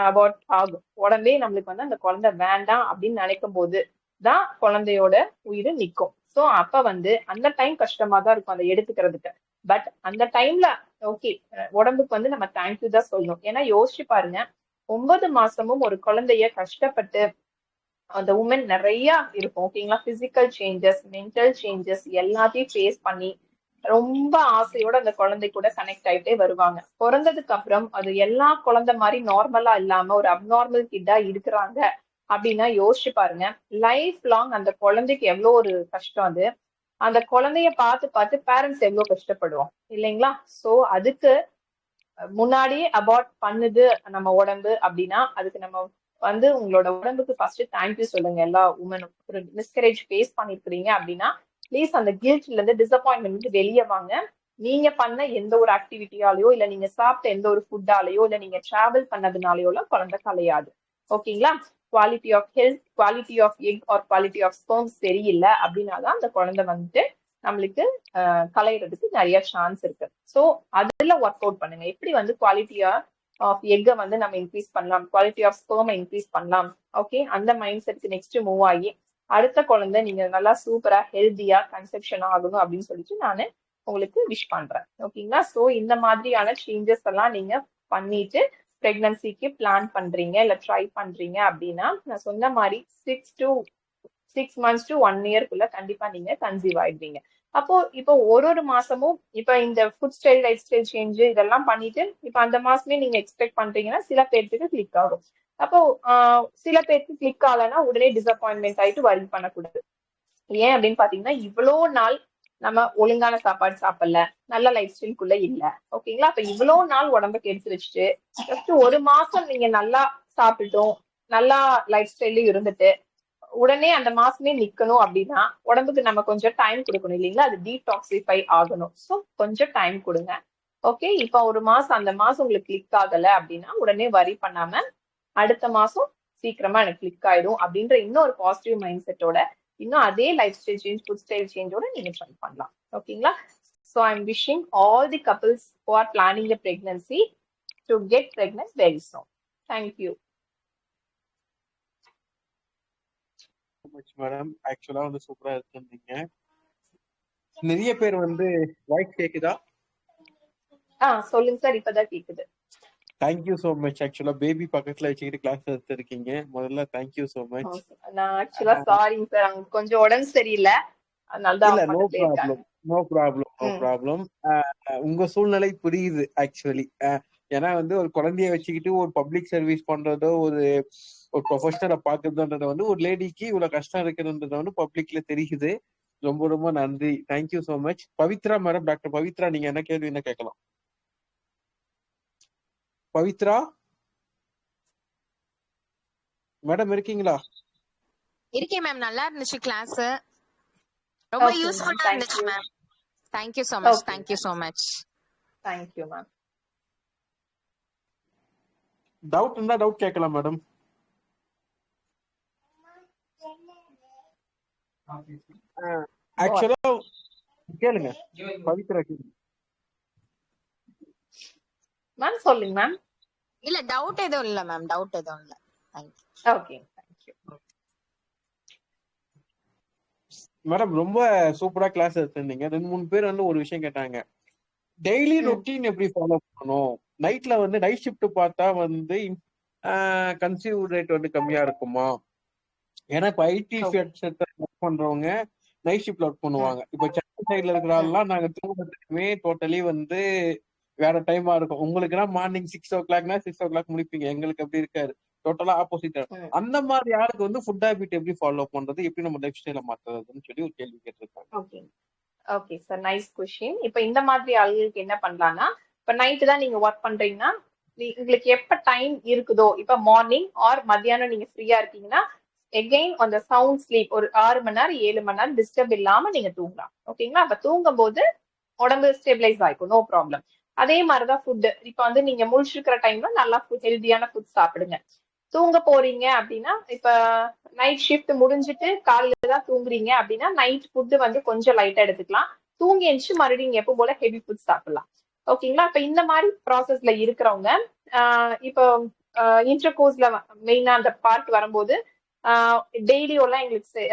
அபார்ட் ஆகும். உடம்பே நம்மளுக்கு வந்து அந்த குழந்தை வேண்டாம் அப்படின்னு நினைக்கும் போது தான் குழந்தையோட உயிர் நிற்கும். ஸோ அப்ப வந்து அந்த டைம் கஷ்டமா தான் இருக்கும் அதை எடுத்துக்கிறதுக்கு. பட் அந்த டைம்ல ஓகே உடம்புக்கு வந்து நம்ம தேங்க்யூ தான் சொல்லணும். ஏன்னா யோசிச்சு பாருங்க, 9 மாசமும் ஒரு குழந்தைய கஷ்டப்பட்டு அந்த உமன் நிறைய இருக்கும். ஓகேங்களா? பிசிக்கல் சேஞ்சஸ் மென்டல் சேஞ்சஸ் எல்லாத்தையும் ஃபேஸ் பண்ணி ரொம்ப ஆசையோட அந்த குழந்தை கூட கனெக்ட் ஆயிட்டே வருவாங்க. பிறந்ததுக்கு அப்புறம் அது எல்லா குழந்தை மாதிரி நார்மலா இல்லாம ஒரு அப்நார்மல் கிட்டா இருக்கிறாங்க அப்படின்னா யோசிச்சு பாருங்க, லைஃப் லாங் அந்த குழந்தைக்கு எவ்வளவு ஒரு கஷ்டம். அது அந்த குழந்தைய பார்த்து பார்த்து பேரண்ட்ஸ் எவ்வளவு கஷ்டப்படுவோம் இல்லைங்களா? சோ அதுக்கு முன்னாடியே அபார்ட் பண்ணுது நம்ம உடம்பு அப்படின்னா அதுக்கு நம்ம வந்து உங்களோட உடம்புக்கு ஃபர்ஸ்ட் தேங்க்யூ சொல்லுங்க. எல்லா உமனும் ஒரு மிஸ்கரேஜ் ஃபேஸ் பண்ணிருக்கிறீங்க அப்படின்னா ப்ளீஸ் அந்த கில்ட்ல இருந்து டிசப்பாயின்மெண்ட் வந்து வெளியே வாங்க. நீங்க பண்ண எந்த ஒரு ஆக்டிவிட்டியாலேயோ இல்ல நீங்க சாப்பிட்ட எந்த ஒரு ஃபுட்டாலேயோ இல்ல நீங்க டிராவல் பண்ணதுனாலயோ குழந்தை கலையாது. ஓகேங்களா? Quality of health quality of egg or quality of sperm சரியில்லை அப்படின்னாதான் அந்த குழந்தை வந்துட்டு நம்மளுக்கு கலையிறதுக்கு நிறைய சான்ஸ் இருக்கு. ஸோ அதுல ஒர்க் அவுட் பண்ணுங்க. எப்படி வந்து குவாலிட்டியா ஆஃப் எக்கை வந்து நம்ம இன்க்ரீஸ் பண்ணலாம், குவாலிட்டி ஆஃப் ஸ்பெர்மை இன்க்ரீஸ் பண்ணலாம். ஓகே, அந்த மைண்ட் செட்க்கு நெக்ஸ்ட் மூவ் ஆகி அடுத்த குழந்தை நீங்க நல்லா சூப்பரா ஹெல்த்தியா கன்செப்ஷன் ஆகணும் அப்படின்னு சொல்லிட்டு நான் உங்களுக்கு விஷ் பண்றேன். ஓகேங்களா? ஸோ இந்த மாதிரியான சேஞ்சஸ் எல்லாம் நீங்க பண்ணிட்டு பிரெக்னன்சிக்கு பிளான் பண்றீங்க இல்ல ட்ரை பண்றீங்க அப்படின்னா நான் சொன்ன மாதிரி 6 months to 1 yearக்குள்ள கண்டிப்பா நீங்க கன்சீவ் ஆயிடுவீங்க. அப்போ இப்போ ஒரு மாசமும் இப்ப இந்த food style life style change இதெல்லாம் பண்ணிட்டு இப்ப அந்த மாசமே நீங்க எக்ஸ்பெக்ட் பண்றீங்கன்னா சில பேருக்கு கிளிக் ஆகும். அப்போ சில பேருக்கு கிளிக் ஆகலைன்னா உடனே டிசப்பாயின்மெண்ட் ஆயிட்டு வரி பண்ணக்கூடாது. ஏன் அப்படின்னு பாத்தீங்கன்னா இவ்வளோ நாள் நம்ம ஒழுங்கான சாப்பாடு சாப்பிடல, நல்ல லைஃப் ஸ்டைலுக்குள்ள இல்ல. ஓகேங்களா? அப்ப இவ்வளோ நாள் உடம்புக்கு எடுத்து வச்சுட்டு ஜஸ்ட் ஒரு மாசம் நீங்க நல்லா சாப்பிட்டுட்டோம் நல்லா லைஃப் ஸ்டைல இருந்துட்டு உடனே அந்த மாசமே நிக்கணும் அப்படின்னா உடம்புக்கு நம்ம கொஞ்சம் டைம் கொடுக்கணும் இல்லைங்களா? அது டீடாக்சிஃபை ஆகணும். ஸோ கொஞ்சம் டைம் கொடுங்க. ஓகே, இப்ப ஒரு மாசம் அந்த மாசம் உங்களுக்கு கிளிக் ஆகல அப்படின்னா உடனே வரி பண்ணாம அடுத்த மாசம் சீக்கிரமா எனக்கு கிளிக் ஆயிடும் அப்படின்ற இன்னொரு பாசிட்டிவ் மைண்ட் செட்டோட இன்னும் அதே life style change food style சேஞ்சோட நீங்க ட்ரை பண்ணலாம். ஓகேங்களா? So I am wishing all the couples who are planning the pregnancy to get pregnant very soon. Thank you. Madam ஆக்சுவலா வந்து சூப்பரா இருந்தீங்க. நிறைய பேர் வந்து வாய்ஸ் கேக்குதா? சொல்லுங்க சார், இப்பதான் கேக்குது. Thank you so much. ஆக்சுவலா பேபி பக்கத்துல வச்சுக்கிட்டு கிளாஸ் எடுத்திருக்கீங்க. முதல்ல தேங்க்யூ சோ மச். நான் ஆக்சுவலா சாரிங்க சார், அவங்க கொஞ்சம் உடம்பு சரியில்லை, இல்ல no problem no problem no problem. உங்க சூழ்நிலை புரியுது ஆக்சுவலி. ஏன்னா வந்து ஒரு குழந்தைய வச்சுக்கிட்டு ஒரு பப்ளிக் சர்வீஸ் பண்றதோ ஒரு ப்ரொஃபஷனலை பாக்குறதுன்றத வந்து ஒரு லேடிக்கு இவ்வளவு கஷ்டம் இருக்குதுன்றத வந்து பப்ளிக்ல தெரியுது. ரொம்ப ரொம்ப நன்றி. Thank you so much. Pavithra madam, doctor Pavithra, நீங்க என்ன கேள்வி என்ன கேட்கலாம்? பவித்ரா மேடம் இருக்கீங்களா? இருக்கேன் மேம். நல்லா இருந்துச்சு கிளாஸ், ரொம்ப யூஸ்ஃபுல்லா இருந்துச்சு ma'am. Thank you so much. Thank you so much. Thank you ma'am. Doubt இருந்தா டவுட் கேட்கலாம் மேடம். ஆக்சுவலா கேளுங்க பவித்ரா கேளுங்க மேம். சொல்லுங்க மேம். இல்ல டவுட் எதுவும் இல்ல மேம், டவுட் எதுவும் இல்ல. Thank you. Okay, thank you. Madam ரொம்ப சூப்பரா கிளாஸ் எடுத்திருந்தீங்க. 2-3 பேர் வந்து ஒரு விஷயம் கேட்டாங்க, டெய்லி ரொட்டீன் எப்படி ஃபாலோ பண்ணணும், நைட்ல வந்து நைட் ஷிஃப்ட் பார்த்தா வந்து கன்சீவ் ரேட் வந்து கம்மியா இருக்குமா? ஏன்னா இப்ப ஐடி செக்டர் ஒர்க் பண்றவங்க நைட் ஷிஃப்ட்ல ஒர்க் பண்ணுவாங்க. இப்ப சென்னை சைட்ல இருக்கிறாலாம் நாங்க தூங்குறதுக்குமே டோட்டலி வந்து வேற டைமா இருக்கும். உங்களுக்கு எல்லாம் மார்னிங் 6 o'clock 6 o'clock முடிப்பீங்க, எங்களுக்கு அப்படி இருக்காது, டோட்டலா ஆப்போசிட். அந்த மாதிரி யாருக்கு வந்து ஃபுட் ஹேபிட் எப்படி ஃபாலோ பண்றது, எப்படி நம்ம லைஃப் ஸ்டைல மாத்துறதுன்னு சொல்லி ஒரு கேள்வி கேட்டிருக்காங்க. Okay sir, nice question. இப்ப இந்த மாதிரி ஆளுங்களுக்கு என்ன பண்ணலாம்னா, இப்ப நைட்டு தான் நீங்க ஒர்க் பண்றீங்கன்னா உங்களுக்கு எப்ப டைம் இருக்குதோ, இப்ப மார்னிங் ஆர் மத்தியானம் நீங்க ஃப்ரீயா இருக்கீங்கன்னா எகெயின் அந்த சவுண்ட் ஸ்லீப் ஒரு 6 மணி நேரம் 7 மணி நேரம் டிஸ்டர்ப் இல்லாம நீங்க தூங்கலாம். ஓகேங்களா? அப்ப தூங்கும் போது உடம்பு ஸ்டெபிலைஸ் ஆயிக்கும், நோ ப்ராப்ளம். அதே மாதிரிதான் ஃபுட். இப்ப வந்து நீங்க முழிச்சிருக்கிற டைம்ல நல்லா ஹெல்தியான ஃபுட் சாப்பிடுங்க. தூங்க போறீங்க அப்படின்னா, இப்ப நைட் ஷிஃப்ட் முடிஞ்சிட்டு காலையில தான் தூங்குறீங்க அப்படின்னா நைட் ஃபுட் வந்து கொஞ்சம் லைட்டா எடுத்துக்கலாம். தூங்கி எழுந்து மறுபடியும் எப்போ போல ஹெவி ஃபுட் சாப்பிடலாம். ஓகேங்களா? இப்ப இந்த மாதிரி ப்ராசஸ்ல இருக்கிறவங்க இப்போ இன்டர்கோர்ஸ்ல மெயினா அந்த பார்ட் வரும்போது டெய்லியோ எல்லாம் எங்களுக்கு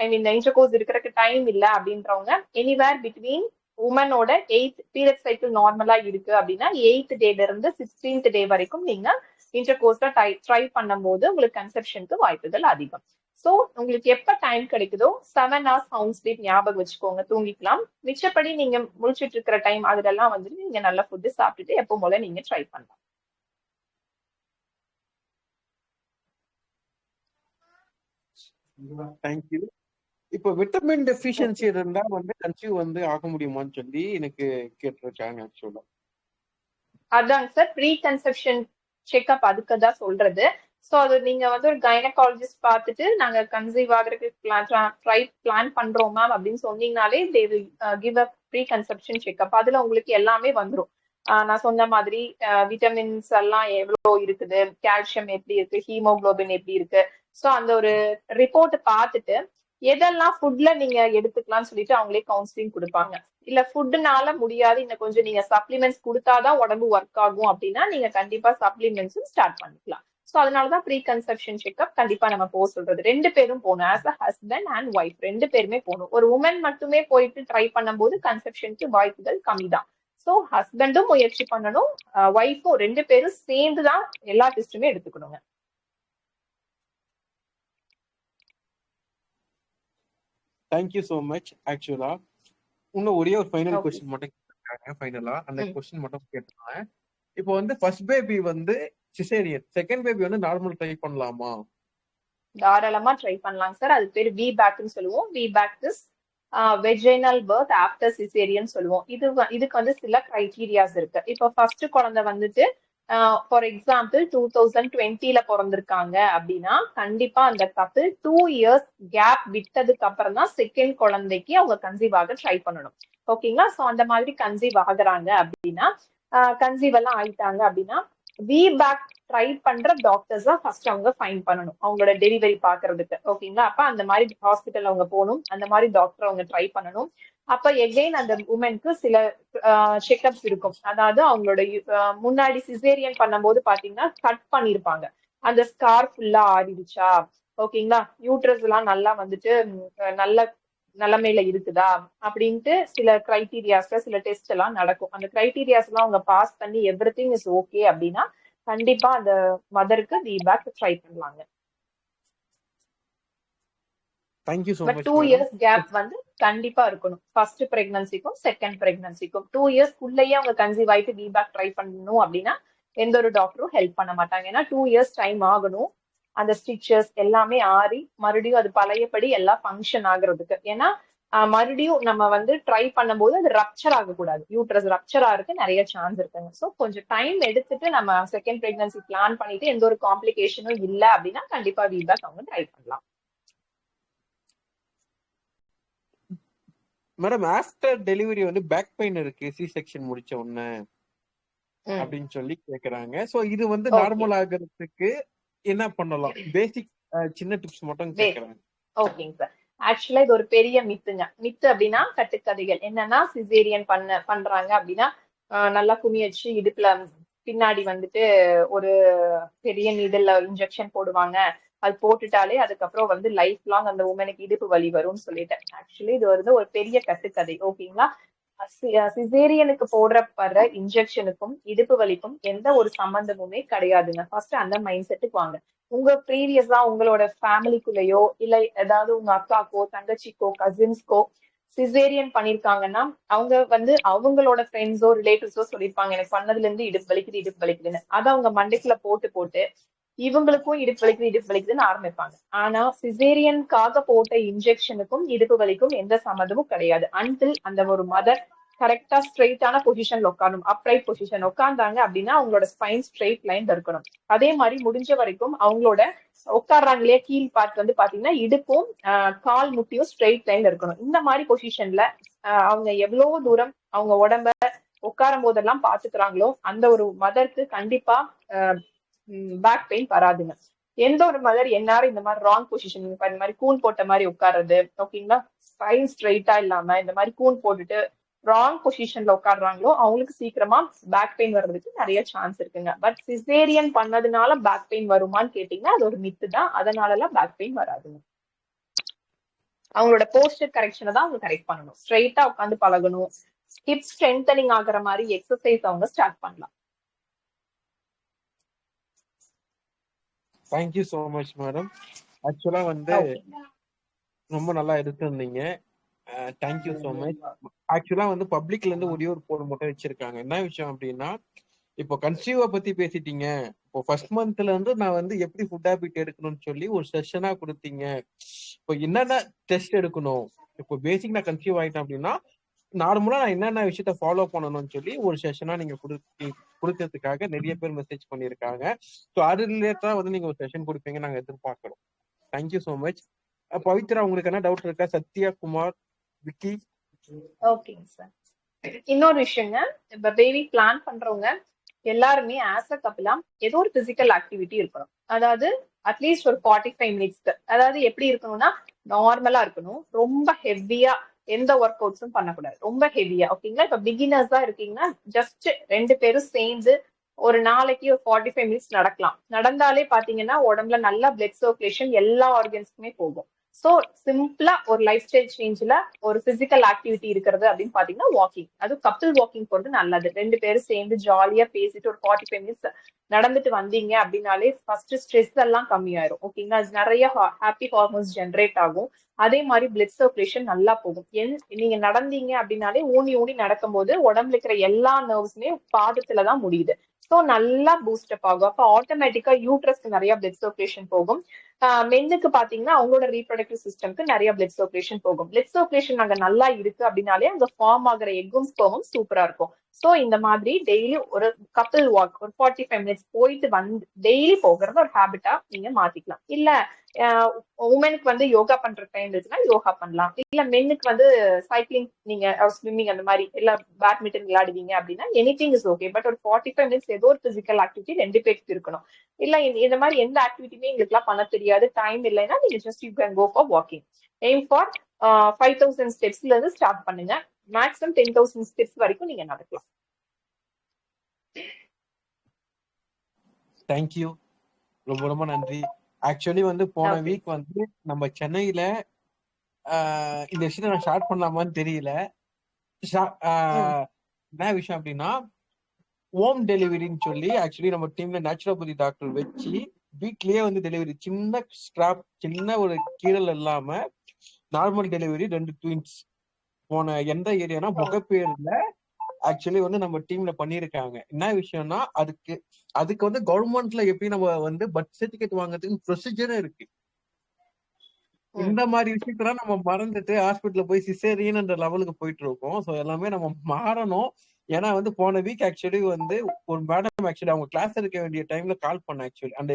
ஐ மீன் இன்டர்கோர்ஸ் இருக்கிறதுக்கு டைம் இல்லை அப்படின்றவங்க எனிவேர் பிட்வீன் உமனோட 8th பீரியட் சைக்கிள் நார்மலா இருக்கு அப்படின்னா 8th டேல இருந்து 16th டே வரைக்கும் நீங்க இன்டர்கோர்ஸ்ல ட்ரை பண்ணும்போது உங்களுக்கு கன்செப்ஷனுக்கு வாய்ப்புகள் அதிகம். சோ உங்களுக்கு எப்ப டைம் கிடைக்குதோ 7 hours சவுண்ட் ஸ்லீப் ஞாபகம் வச்சுக்கோங்க, தூங்கிக்கலாம். மிச்சப்படி நீங்க முழிச்சிட்டு இருக்கிற டைம் அதெல்லாம் வந்து நீங்க நல்ல ஃபுட்டு சாப்பிட்டுட்டு எப்போ போல நீங்க ட்ரை பண்ணலாம். தேங்க்யூ. இப்போ விட்டமின் டெஃபிஷியன்சி இருந்தா வந்து கன்சீவ் வந்து ஆக முடியுமான்னு சொல்லி எனக்கு கேட்டிருக்காங்க. ஆக்சுவலா அதாங்க சார், ப்ரீ கன்செப்ஷன் செக்அப் அதுக்கு தான் சொல்றது. ஸோ அது நீங்க வந்து ஒரு கைனகாலஜிஸ்ட் பார்த்துட்டு நாங்க கன்சீவ் ஆகிறதுக்கு பிளான் பண்றோம் மேம் அப்படின்னு சொன்னீங்கனாலே they will give a pre conception checkup. அதுல உங்களுக்கு எல்லாமே வந்துடும். நான் சொன்ன மாதிரி விட்டமின்ஸ் எல்லாம் எவ்வளோ இருக்குது, கால்சியம் எப்படி இருக்கு, ஹீமோகுளோபின் எப்படி இருக்கு, ஸோ அந்த ஒரு ரிப்போர்ட் பார்த்துட்டு எதெல்லாம் ஃபுட்ல நீங்க எடுத்துக்கலாம்னு சொல்லிட்டு அவங்களே கவுன்சிலிங் கொடுப்பாங்க. இல்ல ஃபுட்னால முடியாது, இன்னும் கொஞ்சம் நீங்க சப்ளிமெண்ட்ஸ் கொடுத்தாதான் உடம்பு ஒர்க் ஆகும் அப்படின்னா நீங்க கண்டிப்பா சப்ளிமெண்ட்ஸும் ஸ்டார்ட் பண்ணிக்கலாம். ஸோ அதனாலதான் ப்ரீ கன்செப்ஷன் செக்அப் கண்டிப்பா நம்ம போக சொல்றது. 2 பேரும் போகணும், as a husband and wife 2 பேருமே போகணும். ஒரு உமன் மட்டுமே போயிட்டு ட்ரை பண்ணும்போது கன்செப்ஷனுக்கு வாய்ப்புகள் கம்மி தான். ஸோ ஹஸ்பண்டும் முயற்சி பண்ணணும், ஒய்ஃபும் 2 பேரும் சேர்ந்துதான் எல்லா டெஸ்ட்டுமே எடுத்துக்கணுங்க. Thank you so much. ஆக்சுவலா இன்னும் ஒரே ஒரு ஃபைனல் கொஸ்டின் மட்டும் கேட்டிருக்காங்க. ஃபைனலா அந்த கொஸ்டின் மட்டும் கேட்டிருக்காங்க. இப்போ வந்து ஃபர்ஸ்ட் பேபி வந்து சிசேரியன், செகண்ட் பேபி வந்து நார்மல் ட்ரை பண்ணலாமா? தாராளமா ட்ரை பண்ணலாம் சார். அது பேர் VBAC சொல்லுவோம். VBAC is vaginal birth after caesarean சொல்லுவோம். இதுக்கு வந்து சில கிரைட்டீரியாஸ் இருக்கு. இப்போ ஃபர்ஸ்ட் குழந்தை வந்துட்டு ஃபார் எக்ஸாம்பிள் 2020ல பிறந்திருக்காங்க அப்படின்னா கண்டிப்பா அந்த கப்பிள் 2 years கேப் விட்டதுக்கு அப்புறம் தான் செகண்ட் குழந்தைக்கு அவங்க கன்சீவ் ஆக ட்ரை பண்ணணும். ஓகேங்களா? ஸோ அந்த மாதிரி கன்சீவ் ஆகுறாங்க அப்படின்னா கன்சீவ் எல்லாம் ஆயிட்டாங்க அப்படின்னா VBAC ட்ரை பண்ற டாக்டர்ஸ் தான் ஃபர்ஸ்ட் அவங்க ஃபைன் பண்ணணும் அவங்களோட டெலிவரி பாக்குறதுக்கு. ஓகேங்களா? அப்ப அந்த மாதிரி ஹாஸ்பிட்டல் அவங்க போகணும், அந்த மாதிரி டாக்டர் அவங்க ட்ரை பண்ணணும். அப்ப எகைன் அந்த உமனுக்கு சில செக்அப்ஸ் இருக்கும். அதாவது அவங்களோட முன்னாடி சிசேரியன் பண்ணும்போது பாத்தீங்கன்னா கட் பண்ணிருப்பாங்க. அந்த ஸ்கார் ஃபுல்லா ஆறிடுச்சா, ஓகேங்களா, யூட்ரஸ் எல்லாம் நல்லா வந்துட்டு நல்ல நிலைமையில இருக்குதா அப்படின்ட்டு சில கிரைட்டீரியாஸ்ல சில டெஸ்ட் எல்லாம் நடக்கும். அந்த கிரைட்டீரியாஸ் எல்லாம் அவங்க பாஸ் பண்ணி எவ்ரிதிங் இஸ் ஓகே அப்படின்னா கண்டிப்பா அந்த மதருக்கு VBAC ட்ரை பண்ணலாங்க. Thank you so but much 2 madam. Years gap வந்து கண்டிப்பா இருக்கணும். ஃபர்ஸ்ட் பிரெக்னன்சிக்கும் செகண்ட் பிரெக்னன்சிக்கும் 2 இயர்ஸ் குள்ளேயே அவங்க கன்சீவ் ஆயிட்டு VBAC ட்ரை பண்ணணும் அப்படின்னா எந்த ஒரு டாக்டரும் ஹெல்ப் பண்ண மாட்டாங்க. ஏன்னா 2 இயர்ஸ் டைம் ஆகணும் அந்த ஸ்டிச்சஸ் எல்லாமே ஆறி மறுபடியும் அது பழையபடி எல்லாம் ஃபங்க்ஷன் ஆகுறதுக்கு. ஏன்னா மறுபடியும் நம்ம வந்து ட்ரை பண்ணும்போது அது ரப்சர் ஆகக்கூடாது. யூட்ரஸ் ரப்சர் ஆகிறதுக்கு நிறைய சான்ஸ் இருக்குங்க. ஸோ கொஞ்சம் டைம் எடுத்துட்டு நம்ம செகண்ட் பிரெக்னன்சி பிளான் பண்ணிட்டு எந்த ஒரு காம்ப்ளிகேஷனும் இல்லை அப்படின்னா கண்டிப்பா VBAC அவங்க ட்ரை பண்ணலாம். மேடம் ஆஃப்டர் டெலிவரி வந்து பேக் பெயின் இருக்கு சி செக்ஷன் முடிச்ச உடனே அப்படின்னு சொல்லி கேக்குறாங்க. சோ இது வந்து நார்மல் ஆகிறதுக்கு என்ன பண்ணலாம்? பேசிக் சின்ன டிப்ஸ் மட்டும் கேக்குறாங்க. ஓகேங்க சார். ஆக்சுவலா இது ஒரு பெரிய மித்துங்க. மித்து அப்படின்னா கட்டுக்கதைகள். என்னன்னா சிசேரியன் பண்றாங்க அப்படின்னா நல்லா குமி வச்சு இடுப்புல பின்னாடி வந்துட்டு ஒரு பெரிய நீடல்ல இன்ஜெக்ஷன் போடுவாங்க. அது போட்டுட்டாலே அதுக்கப்புறம் வந்து லைஃப் லாங் அந்த உமனுக்கு இடுப்பு வலி வரும்னு சொல்லிட்டேன். ஆக்சுவலி இது வந்து ஒரு பெரிய கட்டுக்கதை. ஓகேங்களா, சிசேரியனுக்கு போடுற இன்ஜெக்ஷனுக்கும் இடுப்பு வலிக்கும் எந்த ஒரு சம்பந்தமுமே கிடையாதுங்க. ஃபர்ஸ்ட் அந்த மைண்ட் செட்டுக்கு வாங்க. உங்க ப்ரீவியஸா உங்களோட ஃபேமிலிக்குள்ளேயோ இல்ல ஏதாவது உங்க அக்காக்கோ தங்கச்சிக்கோ கசின்ஸ்க்கோ சிசேரியன் பண்ணிருக்காங்கன்னா அவங்க வந்து அவங்களோட ஃப்ரெண்ட்ஸோ ரிலேட்டிவ்ஸோ சொல்லியிருப்பாங்க எனக்கு பண்ணதுல இருந்து இடுப்பு வலிக்குதுன்னு. அதை அவங்க மண்டைக்குள்ள போட்டு இவங்களுக்கும் இடுப்பு வலிக்குதுன்னு ஆரம்பிப்பாங்க. ஆனா சிசேரியனுக்காக போட்ட இன்ஜெக்ஷனுக்கும் இடுப்பு வலிக்கும் எந்த சம்மந்தமும் கிடையாது. அன்டில் அந்த ஒரு மதர் கரெக்டா ஸ்ட்ரெயிட்டான பொசிஷன்ல உட்காரணும். அப்ரைட் பொசிஷன் உட்கார்ந்தாங்க அப்படின்னா அவங்களோட ஸ்பைன் ஸ்ட்ரெயிட் லைன் இருக்கணும். அதே மாதிரி முடிஞ்ச வரைக்கும் அவங்களோட உட்கார்றாங்களே கீழ் பார்ட் வந்து பாத்தீங்கன்னா இடுப்பும் கால் முட்டியும் ஸ்ட்ரெயிட் லைன்ல இருக்கணும். இந்த மாதிரி பொசிஷன்ல அவங்க எவ்வளவு தூரம் அவங்க உடம்ப உட்காரும் போதெல்லாம் பாத்துக்கிறாங்களோ அந்த ஒரு மதருக்கு கண்டிப்பா பேக் பெயின் வராதுங்க. எந்த ஒரு மதர் என்னாரும் இந்த மாதிரி ராங் பொசிஷன் இந்த மாதிரி கூன் போட்ட மாதிரி உட்கார்றது, ஓகேங்களா, ஸ்பைன் ஸ்ட்ரெயிட்டா இல்லாம இந்த மாதிரி கூன் போட்டுட்டு ராங் பொசிஷன்ல உட்காடுறாங்களோ அவங்களுக்கு சீக்கிரமா பேக் பெயின் வர்றதுக்கு நிறைய சான்ஸ் இருக்குங்க. பட் சிசேரியன் பண்ணதுனால பேக் பெயின் வருமான்னு கேட்டீங்கன்னா அது ஒரு மித்து தான். அதனால எல்லாம் பேக் பெயின் வராதுங்க. அவங்களோட போஸ்டர் கரெக்ஷனை தான் அவங்க கரெக்ட் பண்ணணும். ஸ்ட்ரெயிட்டா உட்காந்து பழகணும். ஹிப் ஸ்ட்ரென்தனிங் ஆகுற மாதிரி எக்ஸசைஸ் அவங்க ஸ்டார்ட் பண்ணலாம். Thank you so much madam. ஆக்சுவலா வந்து ரொம்ப நல்லா எடுத்திருந்தீங்க. Thank you so much. ஆக்சுவலா வந்து பப்ளிக்ல இருந்து ஒரே ஒரு போன் மட்டும் வச்சிருக்காங்க. என்ன விஷயம் அப்படின்னா, இப்போ கன்சீவா பத்தி பேசிட்டீங்க. இப்போ ஃபர்ஸ்ட் மந்த்ல இருந்து நான் வந்து எப்படி ஃபுட் ஹேபிட் எடுக்கணும்னு சொல்லி ஒரு செஷனா கொடுத்தீங்க. இப்போ என்னென்ன டெஸ்ட் எடுக்கணும், இப்போ பேசிக் நான் கன்சீவ் ஆயிட்டேன் அப்படின்னா நார்மலா நான் என்னென்ன விஷயத்த ஃபாலோ பண்ணணும்னு சொல்லி ஒரு செஷனா நீங்க கொடுக்கறதுக்காக நிறைய பேர் மெசேஜ் பண்ணிருக்காங்க. ஸோ அது ரிலேட்டடா வந்து நீங்க ஒரு செஷன் கொடுப்பீங்க நாங்க எதிர்பார்க்கிறோம். Thank you so much. பவித்ரா உங்களுக்கு என்ன டவுட் இருக்கா? சத்யா, குமார், விக்கி. ஓகேங்க சார். இன்னொரு விஷயங்க, இப்ப பேபி பிளான் பண்றவங்க எல்லாருமே ஆஸ் அ கப்பிளா ஏதோ ஒரு பிசிக்கல் ஆக்டிவிட்டி இருக்கணும். அதாவது அட்லீஸ்ட் ஒரு 45 மினிட்ஸ்க்கு. அதாவது எப்படி இருக்கணும்னா நார்மலா இருக்கணும். ரொம்ப ஹெவியா எந்த ஒர்க் அவுட்ஸும் பண்ணக்கூடாது. ரொம்ப ஹெவியா, ஓகேங்களா. இப்ப பிகினர்ஸா இருக்கீங்கன்னா ஜஸ்ட் 2 பேரும் சேர்ந்து ஒரு நாளைக்கு ஒரு 45 மினிட்ஸ் நடக்கலாம். நடந்தாலே பாத்தீங்கன்னா உடம்புல நல்லா பிளட் சர்க்குலேஷன் எல்லா ஆர்கன்ஸ்க்குமே போகும். சோ சிம்பிளா ஒரு லைஃப் ஸ்டைல் சேஞ்ச்ல ஒரு பிசிக்கல் ஆக்டிவிட்டி இருக்கிறது அப்படின்னு பாத்தீங்கன்னா வாக்கிங். அது கப்பிள் வாக்கிங் போறது நல்லது. 2 பேரும் சேர்ந்து ஜாலியா பேசிட்டு ஒரு 45 மினிட்ஸ் நடந்துட்டு வந்தீங்க அப்படின்னாலே ஃபர்ஸ்ட் ஸ்ட்ரெஸ் எல்லாம் கம்மியாயிரும். ஓகேங்களா, நிறைய ஹாப்பி ஹார்மோன்ஸ் ஜென்ரேட் ஆகும். அதே மாதிரி பிளட் சர்க்குலேஷன் நல்லா போகும். நீங்க நடந்தீங்க அப்படின்னாலே ஊனி நடக்கும் போது உடம்புல இருக்கிற எல்லா நர்வ்ஸுமே பாதத்துலதான் முடியுது. ஸோ நல்லா பூஸ்டப் ஆகும். அப்போ ஆட்டோமேட்டிக்கா யூட்ரஸ்க்கு நிறைய பிளட் சர்க்குலேஷன் போகும். மென்னுக்கு பாத்தீங்கன்னா அவங்களோட ரீப்ரொடக்டிவ் சிஸ்டம்க்கு நிறைய பிளட் சர்க்குலேஷன் போகும். பிளட் சர்க்குலேஷன் அங்க நல்லா இருக்கு அப்படின்னாலே அங்க ஃபார்ம் ஆகுற எக்கும் ஸ்பெர்மும் சூப்பரா இருக்கும். சோ இந்த மாதிரி டெய்லி ஒரு கப்பிள் வாக் ஒரு 45 மினிட்ஸ் போயிட்டு வந்து டெய்லி போகிறத ஒரு ஹேபிட்டா நீங்க மாத்திக்கலாம். இல்ல உமனுக்கு வந்து யோகா பண்ற டைம் இருக்குன்னா யோகா பண்ணலாம். இல்ல மென்னுக்கு வந்து சைக்கிளிங் நீங்க ஸ்விம்மிங் அந்த மாதிரி இல்ல பேட்மிண்டன் விளையாடுவீங்க அப்படின்னா எனிதிங் இஸ் ஓகே. பட் ஒரு 45 மினிட்ஸ் ஏதோ ஒரு பிசிக்கல் ஆக்டிவிட்டி 2 பேருக்கு இருக்கணும். இல்ல இந்த மாதிரி எந்த ஆக்டிவிட்டியுமே எங்களுக்கு எல்லாம் பண்ண தெரியாது, டைம் இல்லைன்னா நீங்க just you can go for walking. Aim for 5000 ஸ்டெப்ஸ்ல இருந்து ஸ்டார்ட் பண்ணுங்க. மேக்ஸிமம் 10,000 ஸ்டெப்ஸ் வரைக்கும் நீங்க நடக்கலாம். தேங்க்யூ, ரொம்ப ரொம்ப நன்றி. ஆக்சுவலி வந்து போன Okay. வீக் வந்து நம்ம சென்னையில இந்த விஷயத்த நான் ஸ்டார்ட் பண்ணலாமான்னு தெரியல. என்ன விஷயம் அப்படின்னா, ஹோம் டெலிவரின்னு சொல்லி ஆக்சுவலி நம்ம டீம்ல நேச்சுரோபதி டாக்டர் வச்சு வீட்லயே வந்து டெலிவரி, சின்ன ஸ்ட்ராப், சின்ன ஒரு கீரல் இல்லாம நார்மல் டெலிவரி 2 ட்வின்ஸ் போன எந்த ஏரியானா முகப்பேர்ல ஆக்சுவலி வந்து நம்ம டீம்ல பண்ணிருக்காங்க. என்ன விஷயம்னா, அதுக்கு வந்து கவர்மெண்ட்ல எப்படி நம்ம வந்து பர்த் சர்டிபிகேட் வாங்குறதுக்கு ப்ரொசீஜரும் இருக்கு. இந்த மாதிரி விஷயத்தெல்லாம் நம்ம மறந்துட்டு ஹாஸ்பிட்டல்ல போய் சிசேரியன்ற லெவலுக்கு போயிட்டு இருக்கோம். ஸோ எல்லாமே நம்ம மாறணும். ஏன்னா வந்து போன வீக் ஆக்சுவலி வந்து ஒரு மேடம் ஆக்சுவலி அவங்க கிளாஸ் எடுக்க வேண்டிய டைம்ல கால் பண்ண, ஆக்சுவலி அந்த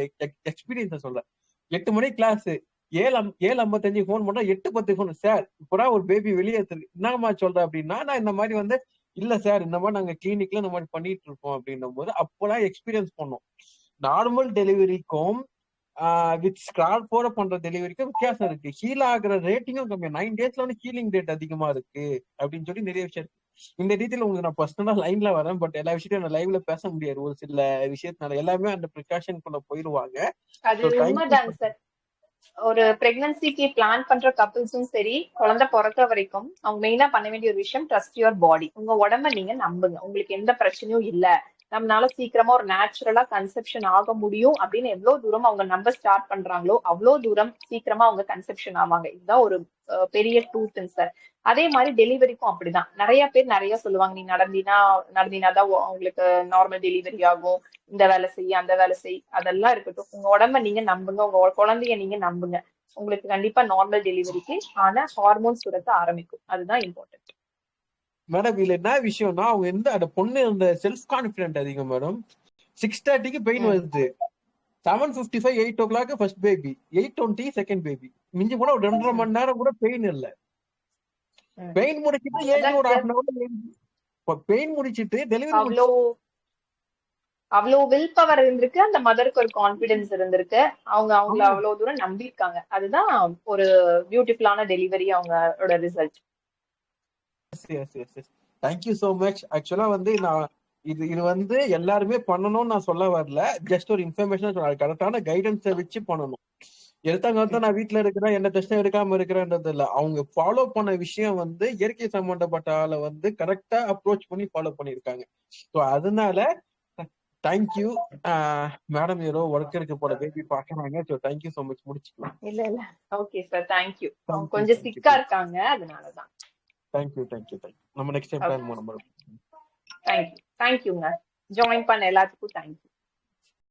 எக்ஸ்பீரியன்ஸை சொல்ல. 8 மணிக்கு கிளாஸ், 7:55 ஃபோன் பண்ணா 8:10 ஃபோன், சார் இப்பதான் ஒரு பேபி வெளியே எடுத்துருக்கு, என்னமா சொல்ற அப்படின்னா, நான் இந்த மாதிரி வந்து இல்ல சார், இந்த மாதிரி நாங்க கிளினிக்ல இந்த மாதிரி பண்ணிட்டு இருக்கோம் அப்படின்னும் போது அப்போதான் எக்ஸ்பீரியன்ஸ் பண்ணோம். நார்மல் டெலிவரிக்கும் வித் ஸ்கிரால் போற பண்ற டெலிவரிக்கும் வித்தியாசம் இருக்கு. ஹீல் ஆகுற ரேட்டிங்கும் கம்மியா, 9 டேஸ்ல வந்து ஹீலிங் ரேட் அதிகமா இருக்கு அப்படின்னு சொல்லி நிறைய விஷயம் இருக்கு. இந்த டீட்டெயில் உங்களுக்கு நான் பர்சனலா லைன்ல வரேன், பட் எல்லா விஷயத்தையும் நான் லைவ்ல பேச முடியாது ஒரு சில விஷயத்தினால. எல்லாமே அந்த ப்ரிகாஷன் குள்ள போயிருவாங்க. அது உண்மைதாங்க சார். ஒரு பிரெக்னன்சிக்கு பிளான் பண்ற கப்பிள்ஸும் சரி, குழந்தை பிறக்க வரைக்கும் அவங்க மெயினா பண்ண வேண்டிய ஒரு விஷயம், ட்ரஸ்ட் யுவர் பாடி. உங்க உடம்ப நீங்க நம்புங்க. உங்களுக்கு எந்த பிரச்சனையும் இல்ல, நம்மளால சீக்கிரமா ஒரு நேச்சுரலா கன்செப்ஷன் ஆக முடியும் அப்படின்னு எவ்வளவு தூரம் அவங்க நம்ப ஸ்டார்ட் பண்றாங்களோ அவ்வளவு தூரம் சீக்கிரமா அவங்க கன்செப்ஷன் ஆவாங்க. இதுதான் ஒரு பெரிய ட்ரூத் சார். அதே மாதிரி டெலிவரிக்கும் அப்படிதான். நிறைய பேர் நிறைய சொல்லுவாங்க, நீ நடந்தினாதான் உங்களுக்கு நார்மல் டெலிவரி ஆகும், இந்த வேலை செய் அந்த வேலை செய். அதெல்லாம் இருக்கட்டும், உங்க உடம்ப நீங்க நம்புங்க, உங்க குழந்தைய நீங்க நம்புங்க. உங்களுக்கு கண்டிப்பா நார்மல் டெலிவரிக்கு ஆனா ஹார்மோன் சுரக்க ஆரம்பிக்கும். அதுதான் இம்பார்ட்டன்ட். மேடம் இதுல என்ன விஷயம்னா, அவங்க எந்த அந்த பொண்ணு அந்த செல்ஃப் கான்பிடன்ட் அதிகம் மேடம். 6:30க்கு பெயின் வருது, 7:55 8 o'clock first baby, 8:20 second baby. மிஞ்சி போனா ஒரு 2.5 மணி நேரம் கூட பெயின் இல்ல. பெயின் முடிச்சிட்டு ஏறி ஒரு 1/2 hour பெயின் முடிச்சிட்டு டெலிவரி அவ்வளவு வில் பவர் இருந்திருக்கு, அந்த மதருக்கு ஒரு கான்பிடன்ஸ் இருந்திருக்கு, அவங்கள அவ்வளவு தூரம் நம்பியிருக்காங்க. அதுதான் ஒரு பியூட்டிஃபுல்லான டெலிவரி, அவங்களோட ரிசல்ட். Thank you so much. ஆக்சுவலா வந்து நான் இது வந்து எல்லாருமே பண்ணணும்னு நான் சொல்ல வரல, ஜஸ்ட் ஒரு இன்ஃபர்மேஷன் சொல்றேன். கரெக்டான கைடன்ஸை வச்சு பண்ணணும். எடுத்தாங்க நான் வீட்டுல இருக்கிறேன், என்ன டெஸ்ட் எடுக்காம இருக்கிறேன்றது இல்ல. அவங்க ஃபாலோ பண்ண விஷயம் வந்து இயற்கை சம்பந்தப்பட்ட ஆளை வந்து கரெக்டா அப்ரோச் பண்ணி ஃபாலோ பண்ணிருக்காங்க. ஸோ அதனால தேங்க்யூ மேடம். ஏதோ ஒர்க் இருக்கு போல, பேபி பாக்குறாங்க. So thank you so much. முடிச்சுக்கலாம். இல்ல ஓகே சார், தேங்க்யூ. அவங்க கொஞ்சம் சிக்கா இருக்காங்க, அதனாலதான். தேங்க்யூ. நம்ம நெக்ஸ்ட் டைம் பிளான் பண்ணுவோம். தேங்க்யூங்க. ஜாயின் பண்ண எல்லாத்துக்கும் தேங்க்யூ.